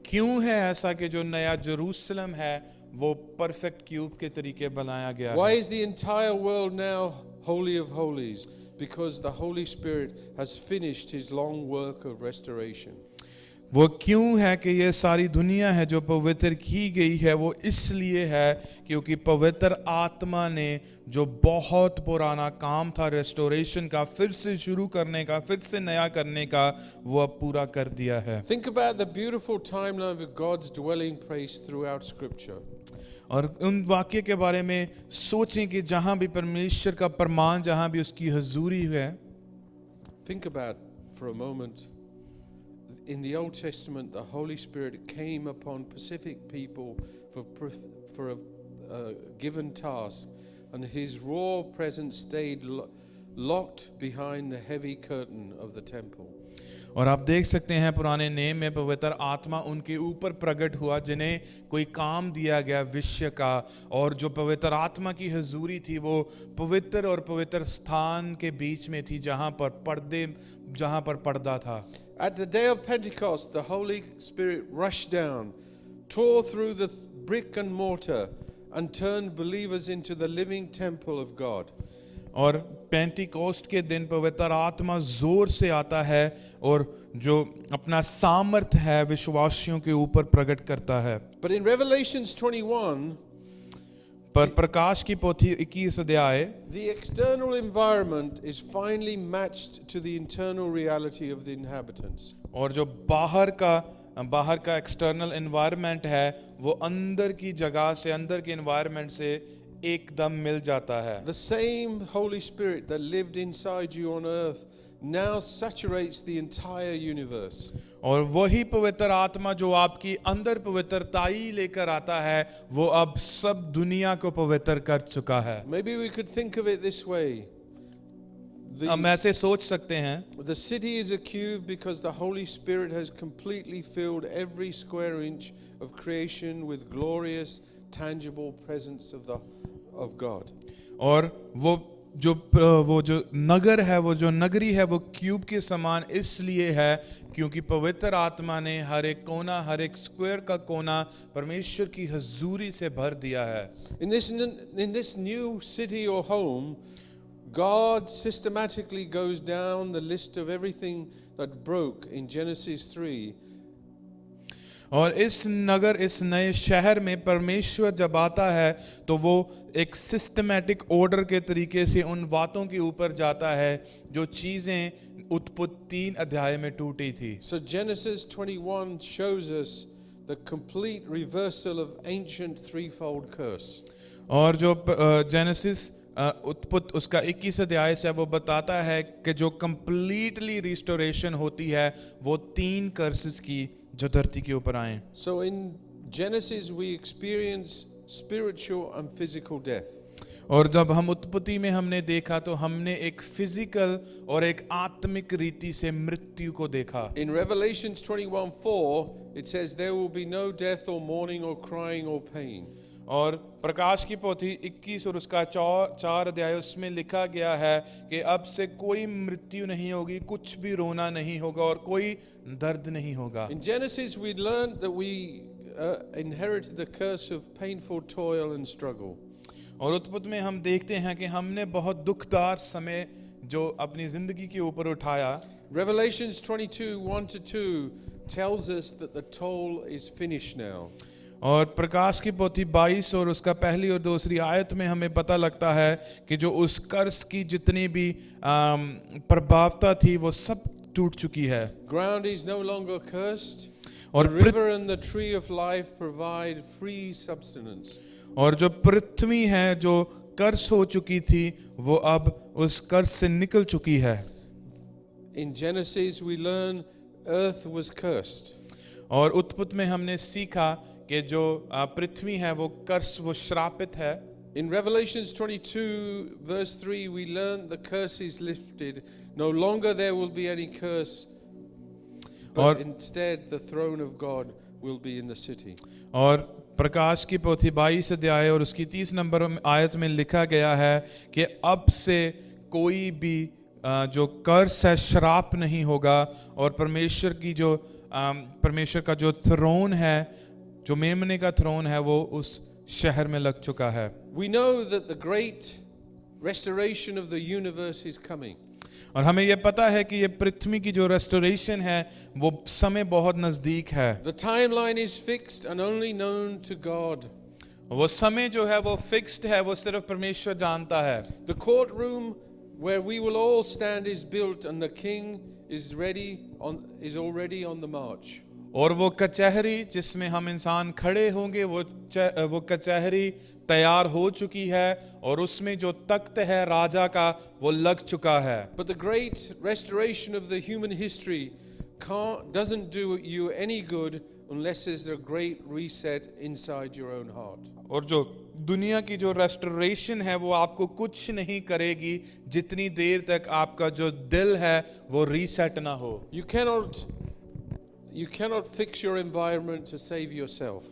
क्यों है ऐसा कि जो नया जेरूसलम है वो परफेक्ट क्यूब के तरीके बनाया गया Why है? is the entire world now holy of holies? Because the Holy Spirit has finished his long work of restoration. वो क्यों है कि ये सारी दुनिया है जो पवित्र की गई है, वो इसलिए है क्योंकि पवित्र आत्मा ने जो बहुत पुराना काम था रेस्टोरेशन का, फिर से शुरू करने का, फिर से नया करने का, वो अब पूरा कर दिया है। Think about the beautiful timeline of God's dwelling place throughout Scripture. और उन वाक्य के बारे में सोचें कि जहाँ भी परमेश्वर का प्रमाण, जहाँ भी उसकी हजूरी है। Think about for a moment. In the Old Testament, the Holy Spirit came upon specific people for a given task, and his raw presence stayed locked behind the heavy curtain of the temple. और आप देख सकते हैं पुराने name में पवित्र आत्मा उनके ऊपर प्रकट हुआ जिन्हें कोई काम दिया गया विषय का, और जो पवित्र आत्मा की हजूरी थी वो पवित्र और पवित्र स्थान के बीच में थी जहाँ पर पर्दा था। At the day of Pentecost, the Holy Spirit rushed down, tore through the brick and mortar, and turned believers into the living temple of God. और पेंटिकोस्ट के दिन पवित्र आत्मा जोर से आता है और जो अपना सामर्थ है विश्वासियों के ऊपर प्रकट करता है। But in Revelations 21, पर प्रकाश की पोथी 21 अध्याय, the external environment is finally matched to the internal reality of the inhabitants. और जो बाहर का एक्सटर्नल एनवायरनमेंट है वो अंदर की जगह से, अंदर के एनवायरनमेंट से एकदम मिल जाता है। The same Holy Spirit that lived inside you on earth now saturates the entire universe. और वही पवित्र आत्मा जो आपकी अंदर पवित्रताई लेकर आता है वो अब सब दुनिया को पवित्र कर चुका है। Maybe we could think of it this way. हम ऐसे सोच सकते हैं, The city is a cube because the Holy Spirit has completely filled every square inch of creation with glorious, tangible presence of God. और वो जो नगर है, वो जो नगरी है, वो क्यूब के समान इसलिए है क्योंकि पवित्र आत्मा ने हर एक कोना, हर एक स्क्वायर का कोना परमेश्वर की हजूरी से भर दिया है. In this new city or home, God systematically goes down the list of everything that broke in Genesis 3. और इस नगर, इस नए शहर में परमेश्वर जब आता है तो वो एक सिस्टमैटिक ऑर्डर के तरीके से उन बातों के ऊपर जाता है जो चीजें उत्पत्ति 3 अध्याय में टूटी थी. So Genesis 21 shows us the complete reversal of ancient threefold curse. और जो जेनेसिस उत्पत्ति उसका 21 अध्याय से वो बताता है कि जो कंप्लीटली रिस्टोरेशन होती है वो 3 कर्सेस की जो धरती के ऊपर आए. So in Genesis we experience spiritual and physical death. और जब हम उत्पत्ति में हमने देखा तो हमने एक फिजिकल और एक आत्मिक रीति से मृत्यु को देखा. In Revelations 21:4 it says there will be no death or mourning or crying or pain. और प्रकाश की पोथी 21 और उसका 4 अध्याय उसमें लिखा गया है कि अब से कोई मृत्यु नहीं होगी, कुछ भी रोना नहीं होगा और कोई दर्द नहीं होगा. In Genesis we learned that we inherited the curse of painful toil and struggle. और उत्पत्ति में हम देखते हैं कि हमने बहुत दुखदार समय जो अपनी जिंदगी के ऊपर उठाया. Revelations 22:1-2 tells us that the toll is finished now. और प्रकाश की पोथी 22 और उसका पहली और दूसरी आयत में हमें पता लगता है कि जो उस कर्ज की जितनी भी प्रभावता थी वो सब टूट चुकी है. Ground is no longer cursed. और The river and the tree of life provide free subsistence. और जो पृथ्वी है जो कर्ज हो चुकी थी वो अब उस कर्ज से निकल चुकी है. In Genesis we learn earth was cursed. और उत्पत्ति में हमने सीखा कि जो पृथ्वी है वो कर्ज, वो श्रापित है. In Revelations 22:3 we learn the curse is lifted. No longer there will be any curse, but instead the throne of God will be in the city. और प्रकाश की पोथी 22 अध्याय और उसकी 30 नंबर आयत में लिखा गया है कि अब से कोई भी जो कर्स है श्राप नहीं होगा और परमेश्वर का जो थ्रोन है, जो मेमने का थ्रोन है, वो उस शहर में लग चुका है. We know that the great restoration of the universe is coming. और हमें ये पता है कि ये पृथ्वी की जो रेस्टोरेशन है वो समय बहुत नजदीक है. The timeline is fixed and only known to God. वो समय जो है वो फिक्स्ड है, वो सिर्फ परमेश्वर जानता है. The courtroom where we will all stand is built and the king is already on the march. और वो कचहरी जिसमें हम इंसान खड़े होंगे वो कचहरी तैयार हो चुकी है और उसमें जो तख्त है राजा का वो लग चुका है. But the great restoration of the human history doesn't do you any good unless there's a great reset inside your own heart. और जो दुनिया की जो रेस्टोरेशन है वो आपको कुछ नहीं करेगी जितनी देर तक आपका जो दिल है वो रीसेट ना हो. You cannot fix your environment to save yourself.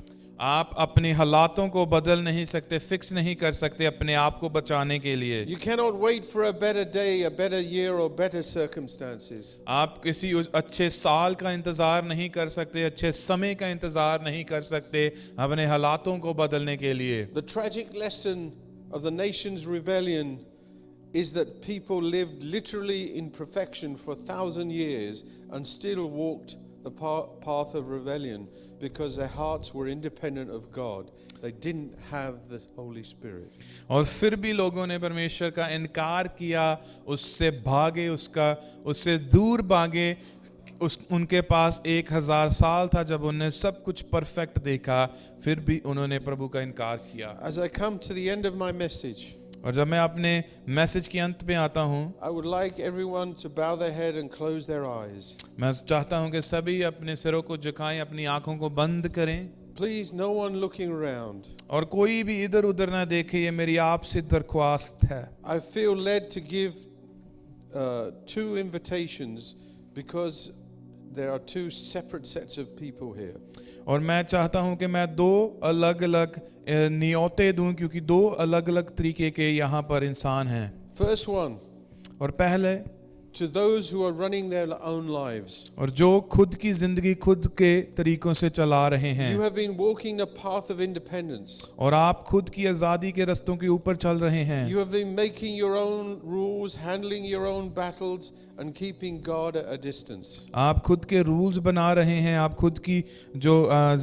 आप अपने हालातों को बदल नहीं सकते, फिक्स नहीं कर सकते अपने आप को बचाने के लिए. You cannot wait for a better day, a better year or better circumstances. आप किसी अच्छे साल का इंतजार नहीं कर सकते, अच्छे समय का इंतजार नहीं कर सकते अपने हालातों को बदलने के लिए. The tragic lesson of the nation's rebellion is that people lived literally in perfection for 1,000 years and still walked the path of rebellion because their hearts were independent of God. They didn't have the Holy Spirit. और फिर भी लोगों ने परमेश्वर का इनकार किया, उससे भागे, उससे दूर भागे. उनके पास 1000 साल था जब उन्होंने सब कुछ परफेक्ट देखा, फिर भी उन्होंने प्रभु का इनकार किया. As I come to the end of my message, और जब मैं अपने मैसेज के अंत पे आता हूँ, I would like everyone to bow their head and close their eyes. मैं चाहता हूँ कि सभी अपने सिरों को झुकाएं, अपनी आंखों को बंद करें. Please, no one looking around. और कोई भी इधर उधर ना देखे, ये मेरी आपसे दरख्वास्त है. I feel led to give 2 invitations because there are 2 separate sets of people here. और मैं चाहता हूं कि मैं दो अलग अलग नियौते दूं, क्योंकि दो अलग अलग तरीके के यहाँ पर इंसान हैं। First one, और पहले, to those who are running their own lives. और जो खुद की जिंदगी खुद के तरीकों से चला रहे हैं, You have been walking the path of independence. और आप खुद की आज़ादी के रस्तों के ऊपर चल रहे हैं। You have been making your own rules, handling your own battles, and keeping God at a distance. आप खुद के रूल्स बना रहे हैं, आप खुद की जो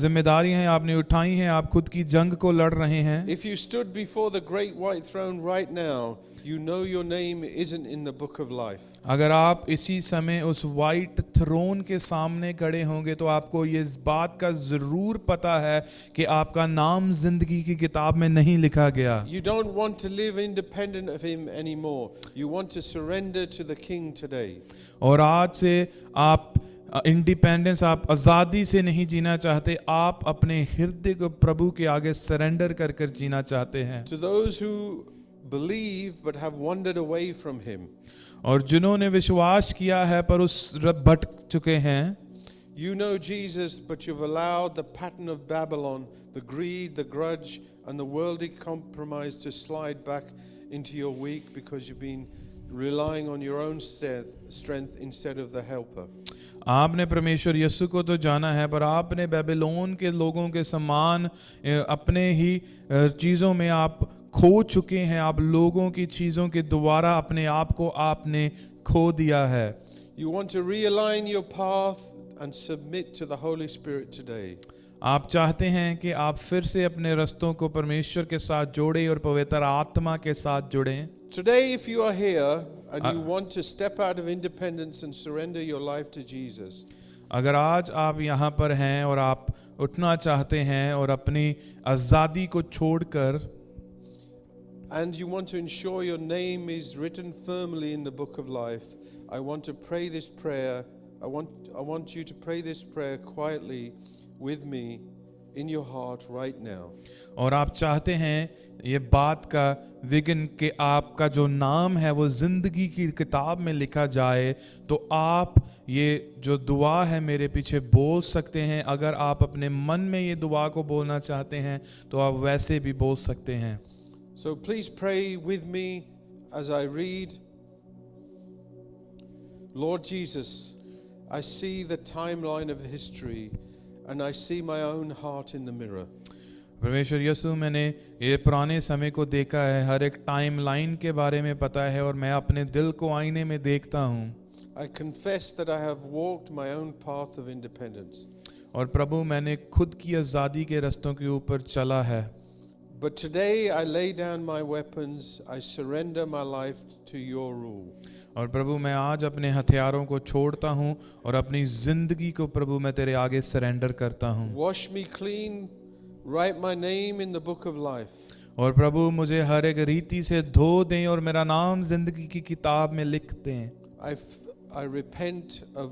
जिम्मेदारियां हैं आपने उठाई हैं, आप खुद की जंग को लड़ रहे हैं। If you stood before the great white throne right now, you know your name isn't in the book of life. अगर आप इसी समय उस वाइट थ्रोन के सामने खड़े होंगे तो आपको ये इस बात का जरूर पता है कि आपका नाम जिंदगी की किताब में नहीं लिखा गया। You don't want to live independent of Him anymore. You want to surrender to the King today. और आज से आप इंडिपेंडेंस, आप आज़ादी से नहीं जीना चाहते, आप अपने हृदय को प्रभु के आगे सरेंडर कर कर जीना चाहते हैं। To those who believe but have wandered away from Him, और जिन्होंने विश्वास किया है पर उस भटक चुके हैं, you know Jesus, but you've allowed the pattern of Babylon, the greed, the grudge, and the worldly compromise to slide back into your week because you've been relying on your own strength instead of the helper. आपने परमेश्वर यीशु को तो जाना है, पर आपने Babylon के लोगों के समान अपने ही चीज़ों में आप खो चुके हैं। आप लोगों की चीज़ों के द्वारा अपने आप को आपने खो दिया है। You want to realign your path and submit to the Holy Spirit today. आप चाहते हैं कि आप फिर से अपने रस्तों को परमेश्वर के साथ जोड़ें और पवित्र आत्मा के साथ जुड़ें। Today, if you are here and you want to step out of independence and surrender your life to Jesus, अगर आज आप यहाँ पर हैं और आप उठना चाहते हैं और अपनी आज़ादी को छोड़कर, and you want to ensure your name is written firmly in the book of life, I want to pray this prayer. I want you to pray this prayer quietly with me in your heart right now. और आप चाहते हैं ये बात का विघ्न कि आपका जो नाम है वो जिंदगी की किताब में लिखा जाए, तो आप ये जो दुआ है मेरे पीछे बोल सकते हैं। अगर आप अपने मन में ये दुआ को बोलना चाहते हैं तो आप वैसे भी बोल सकते हैं। So please pray with me as I read. Lord Jesus, I see the timeline of history and I see my own heart in the mirror. परमेश्वर यीशु, मैंने ये पुराने समय को देखा है, हर एक टाइम लाइन के बारे में पता है और मैं अपने दिल को आईने में देखता हूँ। I confess that I have walked my own path of independence. और प्रभु, मैंने खुद की आज़ादी के रस्तों के ऊपर चला है। But today I lay down my weapons, I surrender my life to your rule. और प्रभु, मैं आज अपने हथियारों को छोड़ता हूँ और अपनी जिंदगी को प्रभु मैं तेरे आगे सरेंडर करता हूँ। Wash me clean, write my name in the book of life. और प्रभु मुझे हर एक रीति से धो दें और मेरा नाम जिंदगी की किताब में लिख दें। I repent of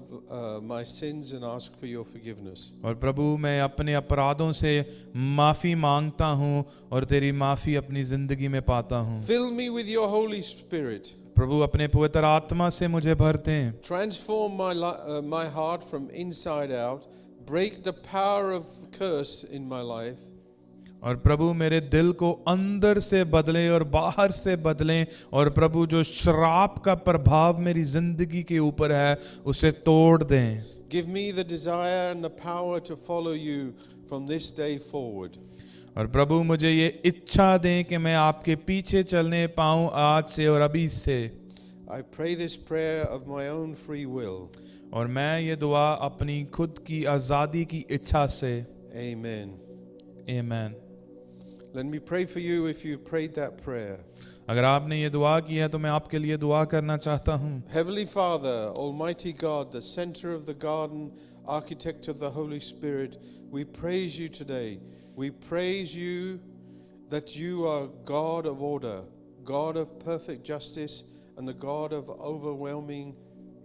my sins and ask for your forgiveness. और प्रभु मैं अपने अपराधों से माफ़ी मांगता हूँ और तेरी माफ़ी अपनी ज़िंदगी में पाता हूँ। Fill me with your Holy Spirit. प्रभु अपने पवित्र आत्मा से मुझे भर दें। Transform my heart from inside out. Break the power of curse in my life. और प्रभु मेरे दिल को अंदर से बदलें और बाहर से बदलें, और प्रभु जो श्राप का प्रभाव मेरी जिंदगी के ऊपर है उसे तोड़ दें। Give me the desire and the power to follow you from this day forward. और प्रभु मुझे ये इच्छा दें कि मैं आपके पीछे चलने पाऊं आज से और अभी से। I pray this prayer of my own free will. और मैं ये दुआ अपनी खुद की आज़ादी की इच्छा से। Amen. आमीन। Let me pray for you if you've prayed that prayer. अगर आपने ये दुआ की है तो मैं आपके लिए दुआ करना चाहता हूँ। Heavenly Father, Almighty God, the center of the garden, architect of the Holy Spirit, we praise you today. We praise you that you are God of order, God of perfect justice, and the God of overwhelming,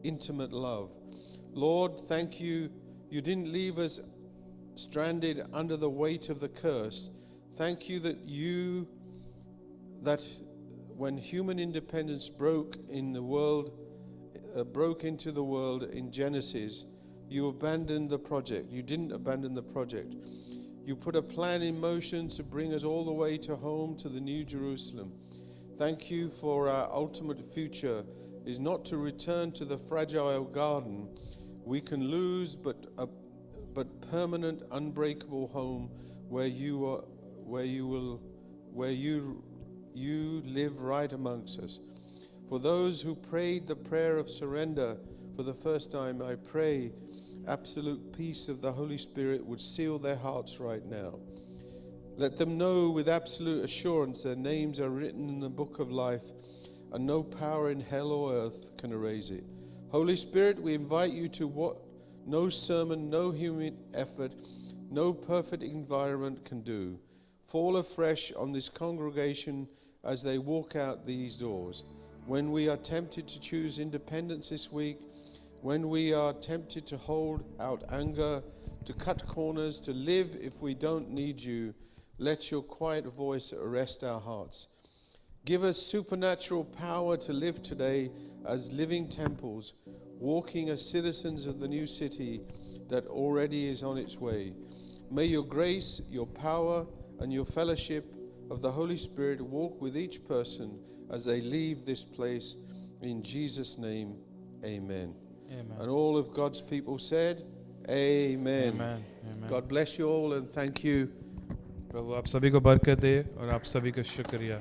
intimate love. Lord, thank you. You didn't leave us stranded under the weight of the curse. Thank you that when human independence broke into the world in Genesis, you abandoned the project. You didn't abandon the project. You put a plan in motion to bring us all the way to home, to the New Jerusalem. Thank you for our ultimate future is not to return to the fragile garden we can lose, but permanent, unbreakable home where you live right amongst us. For those who prayed the prayer of surrender for the first time, I pray absolute peace of the Holy Spirit would seal their hearts right now. Let them know with absolute assurance their names are written in the book of life, and no power in hell or earth can erase it. Holy Spirit, we invite you to what no sermon, no human effort, no perfect environment can do. Fall afresh on this congregation as they walk out these doors. When we are tempted to choose independence this week, when we are tempted to hold out anger, to cut corners, to live if we don't need you, let your quiet voice arrest our hearts. Give us supernatural power to live today as living temples, walking as citizens of the new city that already is on its way. May your grace, your power, and your fellowship of the Holy Spirit walk with each person as they leave this place. In Jesus' name, amen. Amen. And all of God's people said, Amen. Amen. Amen. God bless you all and thank you. प्रभु आप सभी को बरकत दे और आप सभी को शुक्रिया.